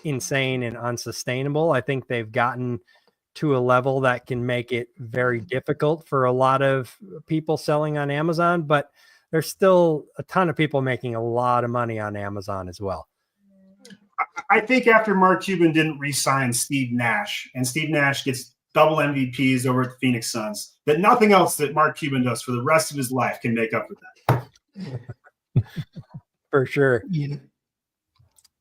insane and unsustainable. I think they've gotten to a level that can make it very difficult for a lot of people selling on Amazon, but there's still a ton of people making a lot of money on Amazon as well. I think after Mark Cuban didn't re-sign Steve Nash, and Steve Nash gets double MVPs over at the Phoenix Suns, that nothing else that Mark Cuban does for the rest of his life can make up for that. For sure.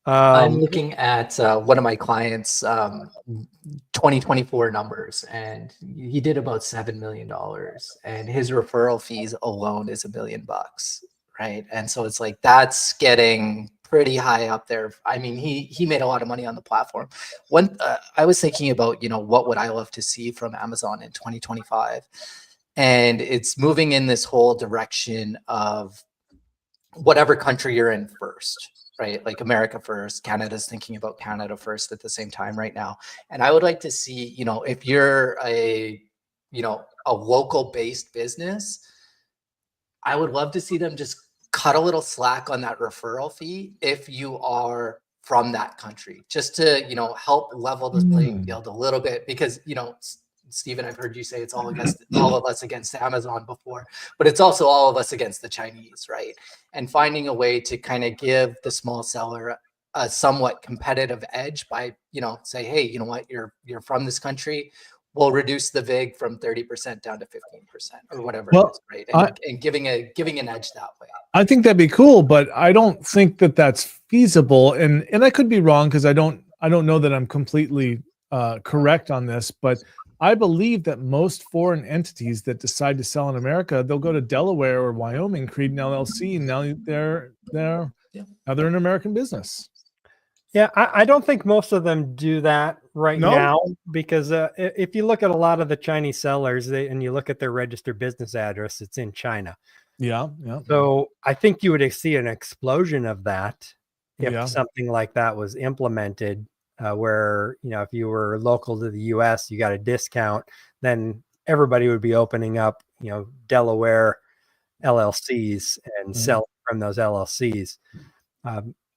I'm looking at one of my clients' 2024 numbers, and he did about $7 million, and his referral fees alone is $1 million, right? And so it's like that's getting pretty high up there. I mean, he made a lot of money on the platform. When I was thinking about, what would I love to see from Amazon in 2025, and it's moving in this whole direction of whatever country you're in first. Right? Like America first, Canada's thinking about Canada first at the same time right now. And I would like to see, if you're a local based business, I would love to see them just cut a little slack on that referral fee if you are from that country, just to, help level the playing field a little bit, because, Stephen, I've heard you say it's all of us against Amazon before, but it's also all of us against the Chinese, right? And finding a way to kind of give the small seller a somewhat competitive edge by, say, hey, you know what, you're from this country, we'll reduce the VIG from 30% down to 15% or whatever it is, right? And giving an edge that way. I think that'd be cool, but I don't think that that's feasible. And I could be wrong, because I don't know that I'm completely correct on this, but I believe that most foreign entities that decide to sell in America, they'll go to Delaware or Wyoming, create an LLC, and now they're an American business. Yeah, I don't think most of them do that now, because if you look at a lot of the Chinese sellers, and you look at their registered business address, it's in China. Yeah. So I think you would see an explosion of that if something like that was implemented. Where, if you were local to the US, you got a discount, then everybody would be opening up, Delaware LLCs and selling from those LLCs.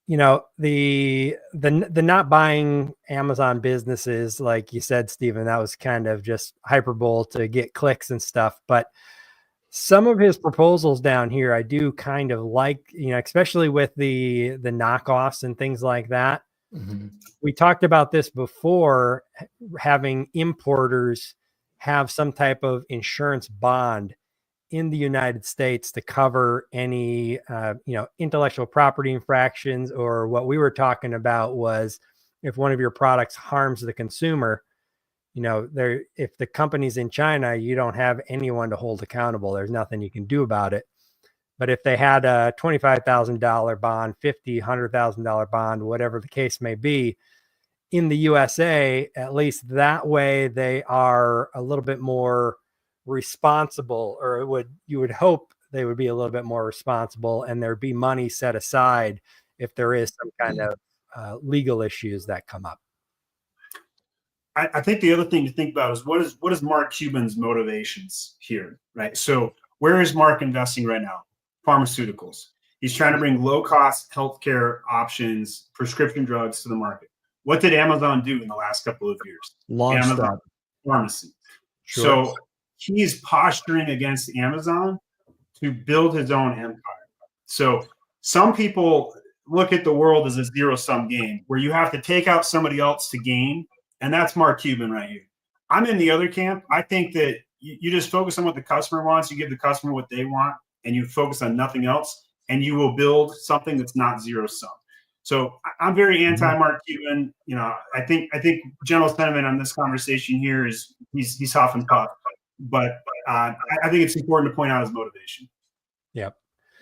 The not buying Amazon businesses, like you said, Stephen, that was kind of just hyperbole to get clicks and stuff. But some of his proposals down here, I do kind of like, especially with the knockoffs and things like that. Mm-hmm. We talked about this before, having importers have some type of insurance bond in the United States to cover any, intellectual property infractions, or what we were talking about was if one of your products harms the consumer, if the company's in China, you don't have anyone to hold accountable. There's nothing you can do about it. But if they had a $25,000 bond, $50,000, $100,000 bond, whatever the case may be, in the USA, at least that way they are a little bit more responsible, or you would hope they would be a little bit more responsible, and there'd be money set aside if there is some kind of legal issues that come up. I think the other thing to think about is what is Mark Cuban's motivations here, right? So where is Mark investing right now? Pharmaceuticals. He's trying to bring low-cost healthcare options, prescription drugs to the market. What did Amazon do in the last couple of years? Launch Amazon Pharmacy. Sure. So he's posturing against Amazon to build his own empire. So some people look at the world as a zero-sum game where you have to take out somebody else to gain, and that's Mark Cuban right here. I'm in the other camp. I think that you just focus on what the customer wants, you give the customer what they want, and you focus on nothing else, and you will build something that's not zero sum. So I'm very anti-Mark Cuban. I think general sentiment on this conversation here is he's huff and puff, but I think it's important to point out his motivation. Yep.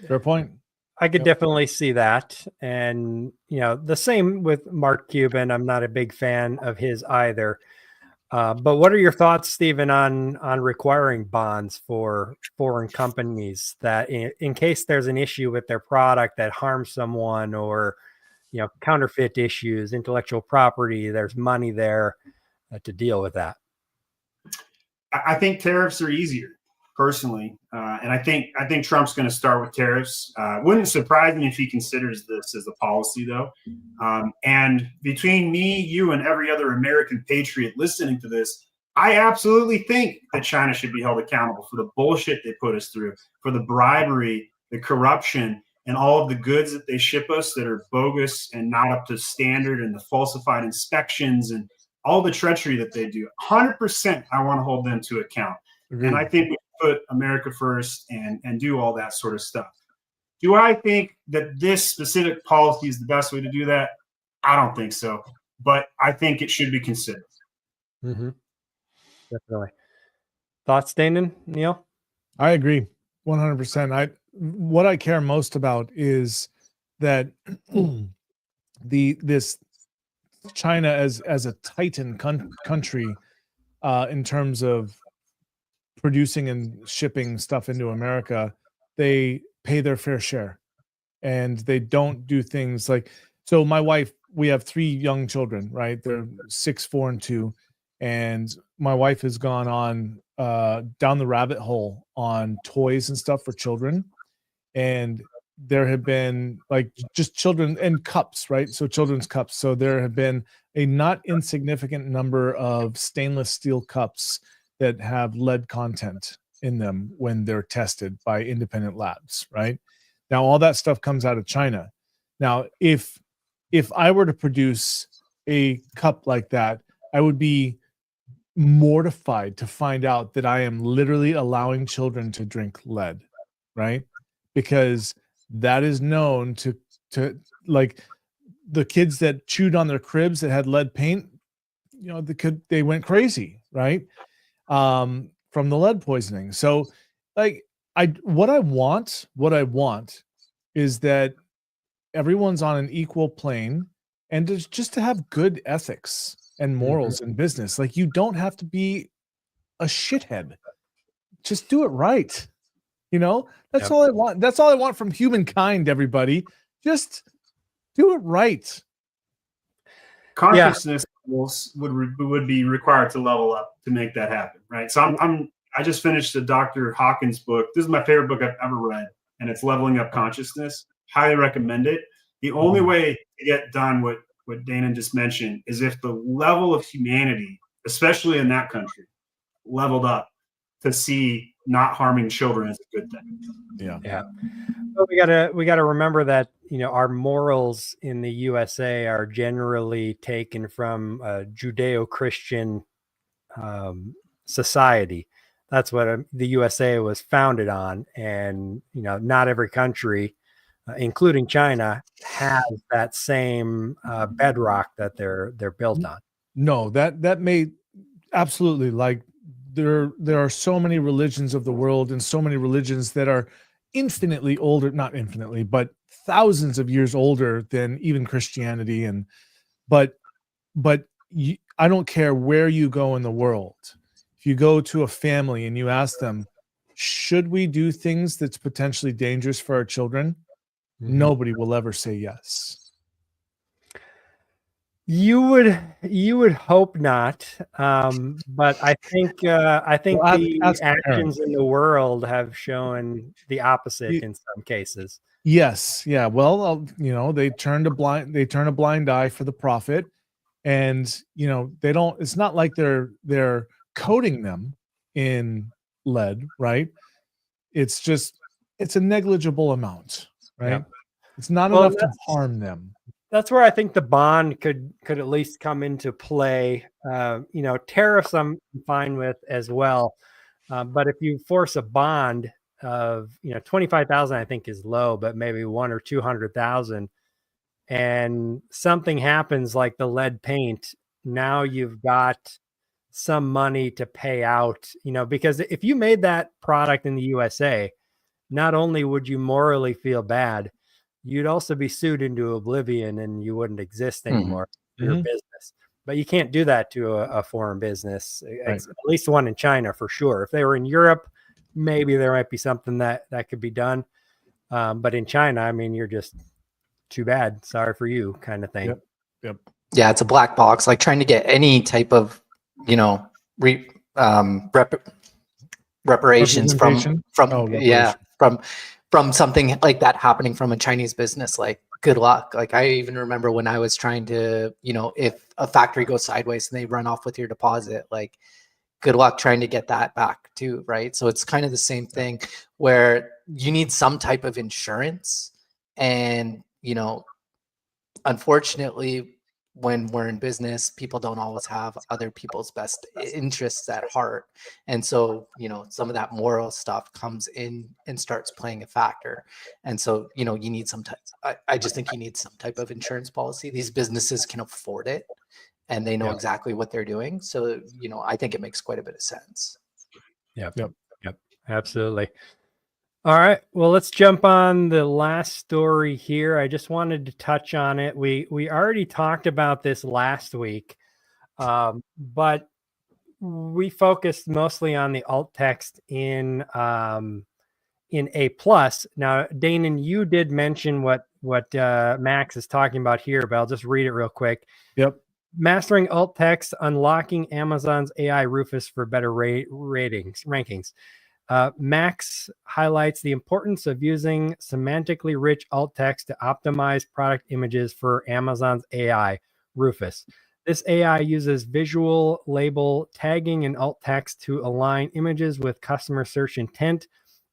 Fair point. I could definitely see that. And, the same with Mark Cuban. I'm not a big fan of his either. But what are your thoughts, Stephen, on requiring bonds for foreign companies that in case there's an issue with their product that harms someone, or, counterfeit issues, intellectual property, there's money there to deal with that? I think tariffs are easier, personally. And I think Trump's going to start with tariffs. Wouldn't surprise me if he considers this as a policy, though. And between me, you, and every other American patriot listening to this, I absolutely think that China should be held accountable for the bullshit they put us through, for the bribery, the corruption, and all of the goods that they ship us that are bogus and not up to standard, and the falsified inspections and all the treachery that they do, 100%, I want to hold them to account. Agreed. And I think we put America first and do all that sort of stuff. Do I think that this specific policy is the best way to do that? I don't think so, but I think it should be considered. Mm-hmm. Definitely. Thoughts, Danon, Neil? I agree 100%. What I care most about is that this China as a titan country in terms of producing and shipping stuff into America, they pay their fair share, and they don't do things like, so my wife, we have 3 young children, right? They're 6, 4, and 2. And my wife has gone on down the rabbit hole on toys and stuff for children. And there have been like just children and cups, right? So children's cups. So there have been a not insignificant number of stainless steel cups that have lead content in them when they're tested by independent labs, right? Now, all that stuff comes out of China. Now, if I were to produce a cup like that, I would be mortified to find out that I am literally allowing children to drink lead, right? Because that is known to like the kids that chewed on their cribs that had lead paint, you know, they went crazy, right? From the lead poisoning. So like what I want is that everyone's on an equal plane, and just to have good ethics and morals in business. Like, you don't have to be a shithead. Just do it right. You know, that's all I want. That's all I want from humankind, everybody. Just do it right. Consciousness would be required to level up to make that happen, right? So I just finished the Dr. Hawkins book. This is my favorite book I've ever read, and it's Leveling Up Consciousness. Highly recommend it. The only way to get done what Danon just mentioned is if the level of humanity, especially in that country, leveled up to see not harming children as a good thing. Yeah. Well, we gotta remember that, you know, our morals in the USA are generally taken from a Judeo-Christian society. That's what the USA was founded on, and you know, not every country, including China, has that same bedrock that they're built on. No, that may absolutely, like, there are so many religions of the world, and so many religions that are infinitely older, not infinitely, but thousands of years older than even Christianity. And but I don't care where you go in the world. If you go to a family and you ask them, should we do things that's potentially dangerous for our children? Nobody will ever say yes. You would hope not, but I think the actions in the world have shown the opposite in some cases. Yes, yeah. Well, you know, they turn a blind eye for the profit, and you know, they don't. It's not like they're coating them in lead, right? It's just a negligible amount, right? Yep. It's not enough to harm them. That's where I think the bond could at least come into play. You know, tariffs I'm fine with as well, but if you force a bond of, you know, 25,000, I think is low, but maybe 100,000 or 200,000, and something happens like the lead paint, now you've got some money to pay out. You know, because if you made that product in the USA, not only would you morally feel bad, you'd also be sued into oblivion, and you wouldn't exist anymore in your business. But you can't do that to a foreign business, right. At least one in China for sure. If they were in Europe, maybe there might be something that could be done. But in China, I mean, you're just too bad. Sorry for you kind of thing. Yep. Yeah, it's a black box. Like trying to get any type of, you know, reparations from something like that happening from a Chinese business. Like, good luck. Like, I even remember when I was trying to, you know, if a factory goes sideways and they run off with your deposit, like, good luck trying to get that back too, right? So it's kind of the same thing where you need some type of insurance. And, you know, unfortunately, when we're in business, people don't always have other people's best interests at heart. And so, you know, some of that moral stuff comes in and starts playing a factor. And so, you know, you need some type, I just think you need some type of insurance policy. These businesses can afford it and they know exactly what they're doing. So, you know, I think it makes quite a bit of sense. Yep. Absolutely. All right. Well, let's jump on the last story here. I just wanted to touch on it. We already talked about this last week, but we focused mostly on the alt text in A+. Now, Danon, you did mention what Max is talking about here, but I'll just read it real quick. Yep. Mastering alt text, unlocking Amazon's AI Rufus for better rankings. Max highlights the importance of using semantically rich alt text to optimize product images for Amazon's AI Rufus. This AI uses visual label tagging and alt text to align images with customer search intent,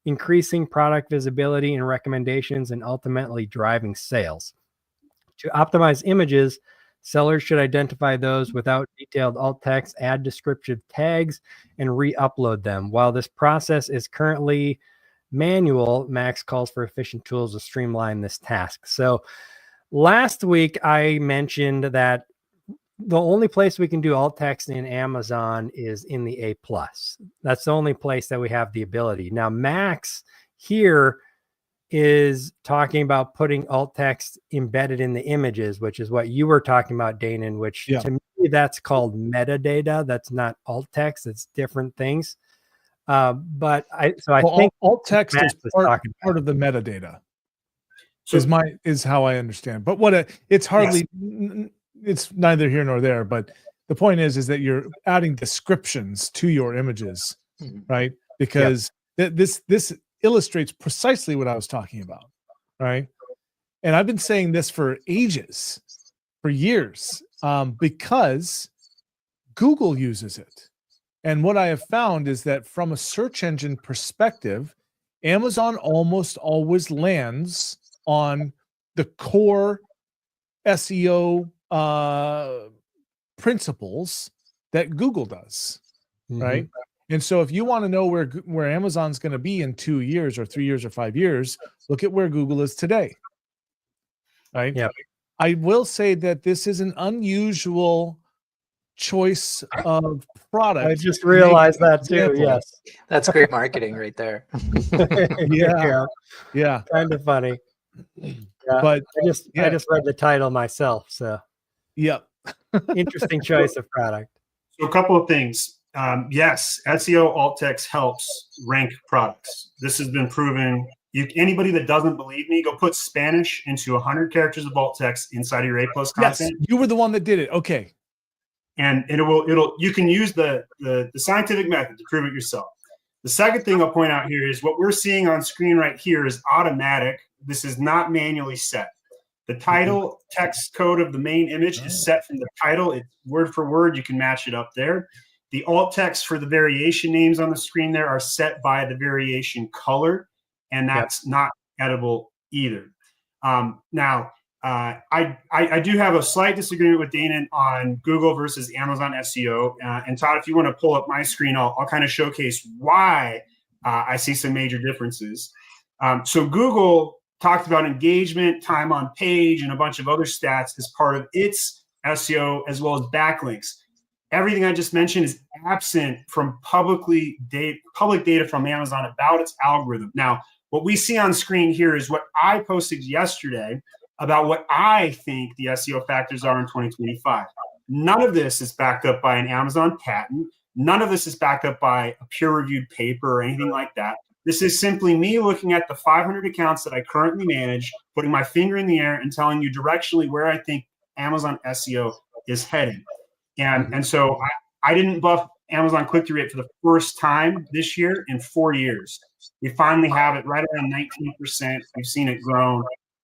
increasing product visibility and recommendations, and ultimately driving sales. To optimize images, sellers should identify those without detailed alt text, add descriptive tags, and re-upload them. While this process is currently manual, Max calls for efficient tools to streamline this task. So last week, I mentioned that the only place we can do alt text in Amazon is in the A+. That's the only place that we have the ability. Now, Max here is talking about putting alt text embedded in the images, which is what you were talking about, Danon, which to me, that's called metadata. That's not alt text. It's different things. But I think alt text is part of the metadata. So is how I understand. But it's hardly, it's neither here nor there. But the point is that you're adding descriptions to your images, right? Because this illustrates precisely what I was talking about, right? And I've been saying this for ages, for years, because Google uses it. And what I have found is that from a search engine perspective, Amazon almost always lands on the core SEO principles that Google does, right? And so if you want to know where Amazon's going to be in 2 years or 3 years or 5 years, look at where Google is today. Right? Yeah. I will say that this is an unusual choice of product. I just realized that too. Yes. That's great marketing right there. Yeah. Kind of funny. Yeah. But I just read the title myself. So interesting choice of product. So a couple of things. Yes, SEO alt text helps rank products. This has been proven. Anybody that doesn't believe me, go put Spanish into 100 characters of alt text inside of your A+ content. Yes, you were the one that did it. Okay. And you can use the scientific method to prove it yourself. The second thing I'll point out here is what we're seeing on screen right here is automatic. This is not manually set. The title text code of the main image is set from the title. It's word for word. You can match it up there. The alt text for the variation names on the screen there are set by the variation color, and that's not editable either. Now, I do have a slight disagreement with Danon on Google versus Amazon SEO. And Todd, if you want to pull up my screen, I'll kind of showcase why I see some major differences. So Google talked about engagement, time on page, and a bunch of other stats as part of its SEO, as well as backlinks. Everything I just mentioned is absent from public data from Amazon about its algorithm. Now, what we see on screen here is what I posted yesterday about what I think the SEO factors are in 2025. None of this is backed up by an Amazon patent. None of this is backed up by a peer-reviewed paper or anything like that. This is simply me looking at the 500 accounts that I currently manage, putting my finger in the air and telling you directionally where I think Amazon SEO is heading. And so I didn't buff Amazon click-through rate for the first time this year in 4 years. We finally have it right around 19%. We've seen it grow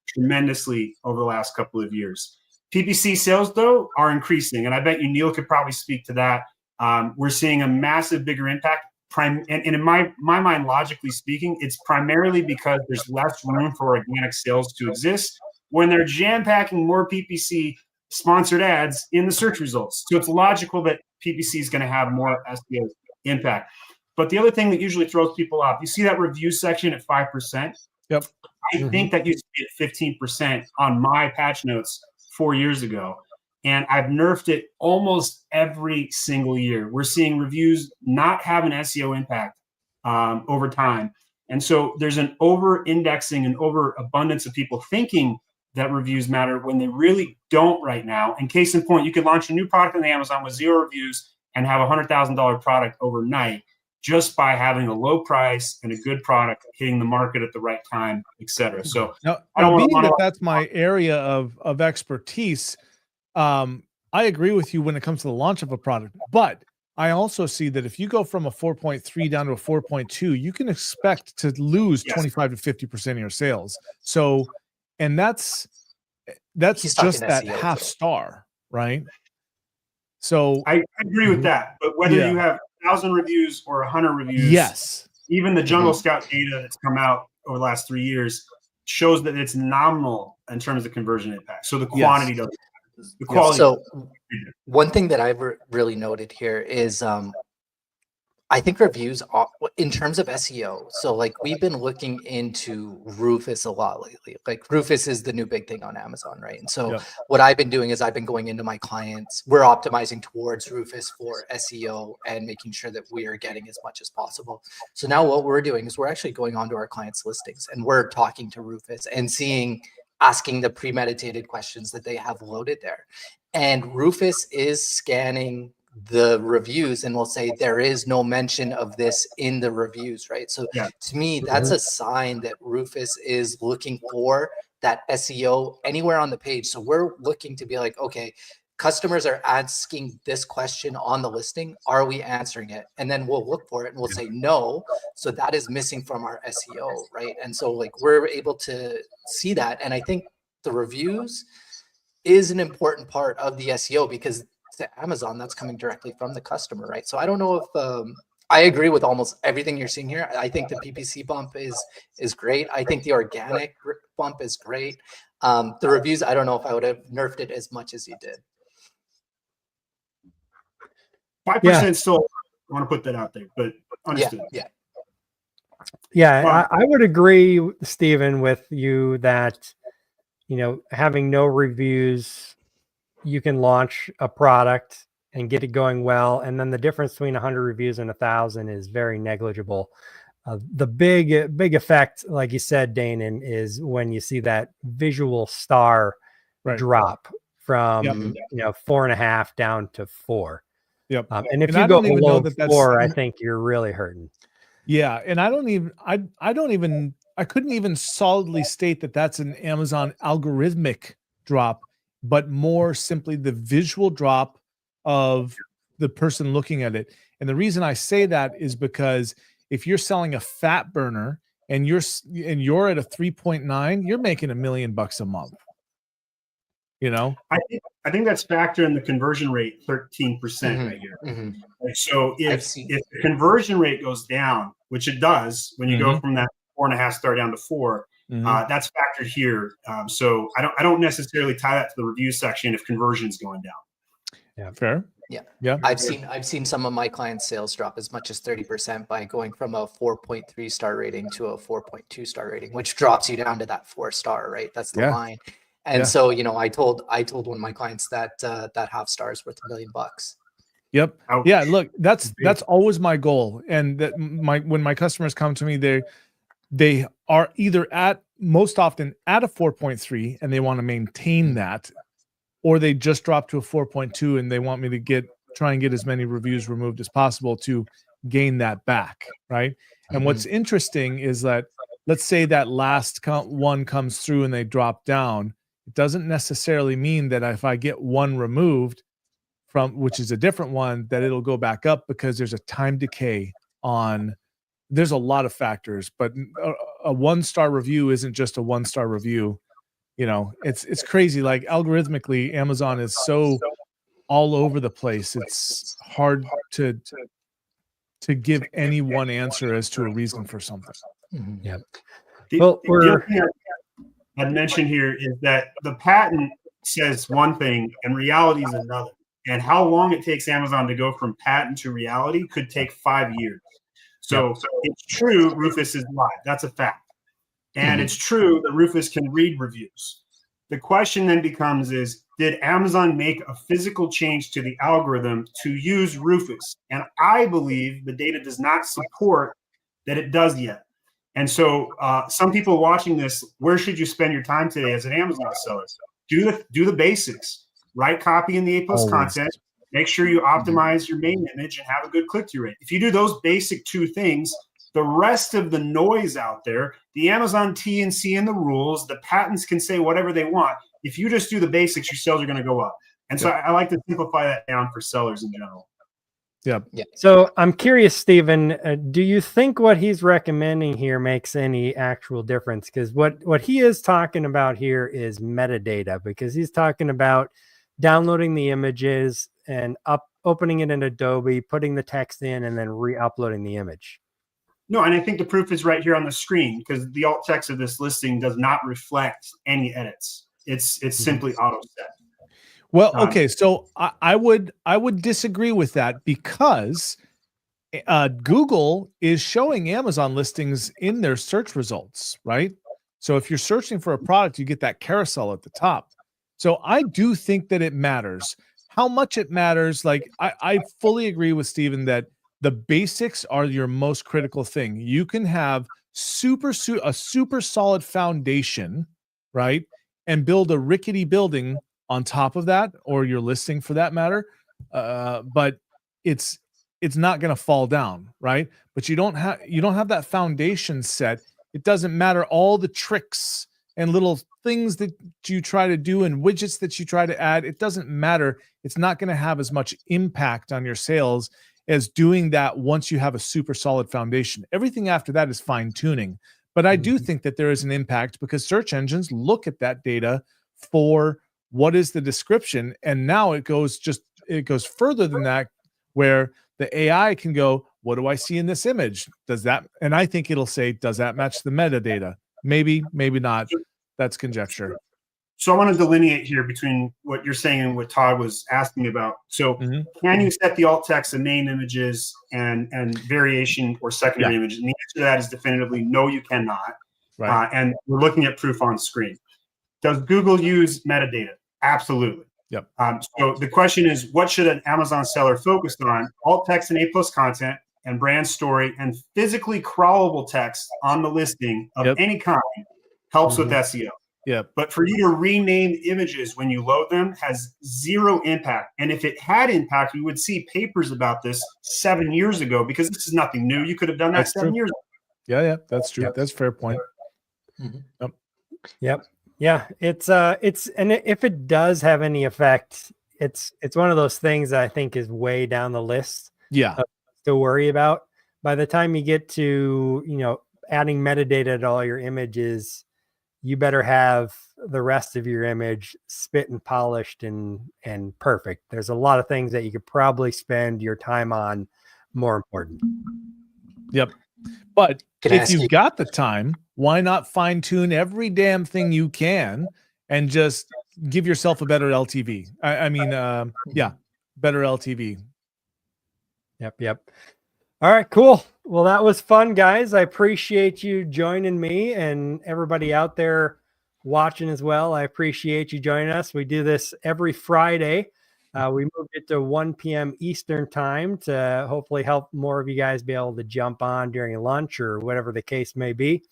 tremendously over the last couple of years. PPC sales, though, are increasing, and I bet you Neil could probably speak to that. We're seeing a massive, bigger impact. And in my mind, logically speaking, it's primarily because there's less room for organic sales to exist. When they're jam-packing more PPC sponsored ads in the search results. So it's logical that PPC is going to have more SEO impact. But the other thing that usually throws people off, you see that review section at 5%. Yep. I think that used to be at 15% on my patch notes 4 years ago. And I've nerfed it almost every single year. We're seeing reviews not have an SEO impact over time. And so there's an over-indexing and overabundance of people thinking that reviews matter when they really don't right now. And case in point, you could launch a new product on Amazon with 0 reviews and have a $100,000 product overnight just by having a low price and a good product hitting the market at the right time, et cetera. So now, I don't being want that to. that's my area of expertise. I agree with you when it comes to the launch of a product, but I also see that if you go from a 4.3 down to a 4.2, you can expect to lose 25 to 50% of your sales. So, and that's just that SEO half too. star, right? So I agree with that, but whether you have 1,000 reviews or 100 reviews, yes, even the Jungle Scout data that's come out over the last 3 years shows that it's nominal in terms of conversion impact. So the quantity doesn't matter. The quality. So one thing that I've really noted here is I think reviews are, in terms of SEO. So like we've been looking into Rufus a lot lately. Like Rufus is the new big thing on Amazon, right? And so what I've been doing is I've been going into my clients. We're optimizing towards Rufus for SEO and making sure that we are getting as much as possible. So now what we're doing is we're actually going onto our clients' listings and we're talking to Rufus and asking the premeditated questions that they have loaded there. And Rufus is scanning the reviews and will say there is no mention of this in the reviews, right? So to me, that's a sign that Rufus is looking for that SEO anywhere on the page. So we're looking to be like, okay, customers are asking this question on the listing. Are we answering it? And then we'll look for it and we'll say no. So that is missing from our SEO, right? And so like we're able to see that. And I think the reviews is an important part of the SEO because to Amazon, that's coming directly from the customer, right? So I don't know if I agree with almost everything you're seeing here. I think the PPC bump is great. I think the organic bump is great. The reviews, I don't know if I would have nerfed it as much as you did. 5% still, I want to put that out there, but understood. Yeah, I would agree, Stephen, with you that, having no reviews, you can launch a product and get it going well. And then the difference between 100 reviews and 1,000 is very negligible. The big effect, like you said, Danon, is when you see that visual star drop from 4.5 down to 4. Yep. And if you go below 4, I think you're really hurting. Yeah, and I couldn't even solidly state that that's an Amazon algorithmic drop, but more simply the visual drop of the person looking at it. And the reason I say that is because if you're selling a fat burner and you're at a 3.9, you're making $1 million a month. I think that's factored in the conversion rate 13% right here. So if the conversion rate goes down, which it does when you go from that 4.5 star down to 4, that's factored here. So I don't necessarily tie that to the review section if conversion is going down. Yeah, fair. Yeah. I've seen some of my clients' sales drop as much as 30% by going from a 4.3 star rating to a 4.2 star rating, which drops you down to that 4 star, right? That's the line. And so, I told one of my clients that that half star is worth $1 million. Yep. Yeah. Look, that's always my goal. And that when my customers come to me, they are either most often at a 4.3 and they want to maintain that, or they just drop to a 4.2 and they want me to try and get as many reviews removed as possible to gain that back. Right. And what's interesting is that, let's say that last one comes through and they drop down. It doesn't necessarily mean that if I get one removed which is a different one, that it'll go back up, because there's a time decay there's a lot of factors, but a 1-star review isn't just a 1-star review. It's crazy. Like algorithmically, Amazon is so all over the place. It's hard to give any one answer as to a reason for something. Yeah. The other thing I'd mention here is that the patent says one thing and reality is another. And how long it takes Amazon to go from patent to reality could take 5 years. So it's true, Rufus is live. That's a fact. And it's true that Rufus can read reviews. The question then becomes did Amazon make a physical change to the algorithm to use Rufus? And I believe the data does not support that it does yet. And so some people watching this, where should you spend your time today as an Amazon seller? Do the basics. Write copy in the A+ content. Make sure you optimize your main image and have a good click-through rate. If you do those basic 2 things, the rest of the noise out there, the Amazon T&C and the rules, the patents can say whatever they want. If you just do the basics, your sales are going to go up. And so I like to simplify that down for sellers in general. Yeah. So I'm curious, Stephen, do you think what he's recommending here makes any actual difference? Because what he is talking about here is metadata, because he's talking about downloading the images and opening it in Adobe, putting the text in, and then re-uploading the image. No, and I think the proof is right here on the screen, because the alt text of this listing does not reflect any edits. It's simply auto set. Well, okay, so I would disagree with that, because Google is showing Amazon listings in their search results, right? So if you're searching for a product, you get that carousel at the top. So I do think that it matters. How much it matters, like I fully agree with Stephen that the basics are your most critical thing. You can have a super solid foundation, right? And build a rickety building on top of that, or your listing for that matter. But it's not going to fall down, right? But you don't have that foundation set. It doesn't matter all the tricks and little things that you try to do and widgets that you try to add. It doesn't matter. It's not going to have as much impact on your sales as doing that once you have a super solid foundation. Everything after that is fine tuning. But I do think that there is an impact, because search engines look at that data for what is the description. And now it goes further than that, where the AI can go, what do I see in this image? And I think it'll say, does that match the metadata? Maybe, maybe not. That's conjecture. So I want to delineate here between what you're saying and what Todd was asking about. So can you set the alt text and main images and variation or secondary images? And the answer to that is definitively no, you cannot. Right. And we're looking at proof on screen. Does Google use metadata? Absolutely. Yep. So the question is, what should an Amazon seller focus on? Alt text and A+ content and brand story and physically crawlable text on the listing of any kind helps with SEO. Yeah. But for you to rename images when you load them has zero impact. And if it had impact, we would see papers about this 7 years ago, because this is nothing new. You could have done that 7 years ago. Yeah, that's true. That's a fair point. Yep. Yeah. It's and if it does have any effect, it's one of those things that I think is way down the list. Yeah. To worry about. By the time you get to, adding metadata to all your images, you better have the rest of your image spit and polished and perfect. There's a lot of things that you could probably spend your time on more important. Yep. But if you've got the time, why not fine tune every damn thing you can and just give yourself a better LTV? Better LTV. Yep. All right, cool. Well, that was fun, guys. I appreciate you joining me, and everybody out there watching as well. I appreciate you joining us. We do this every Friday. We moved it to 1 p.m. Eastern time to hopefully help more of you guys be able to jump on during lunch or whatever the case may be.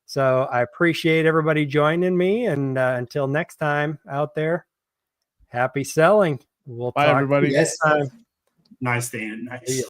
So I appreciate everybody joining me, and until next time out there, happy selling. We'll Bye, talk everybody. next time. Nice, Dan. Nice.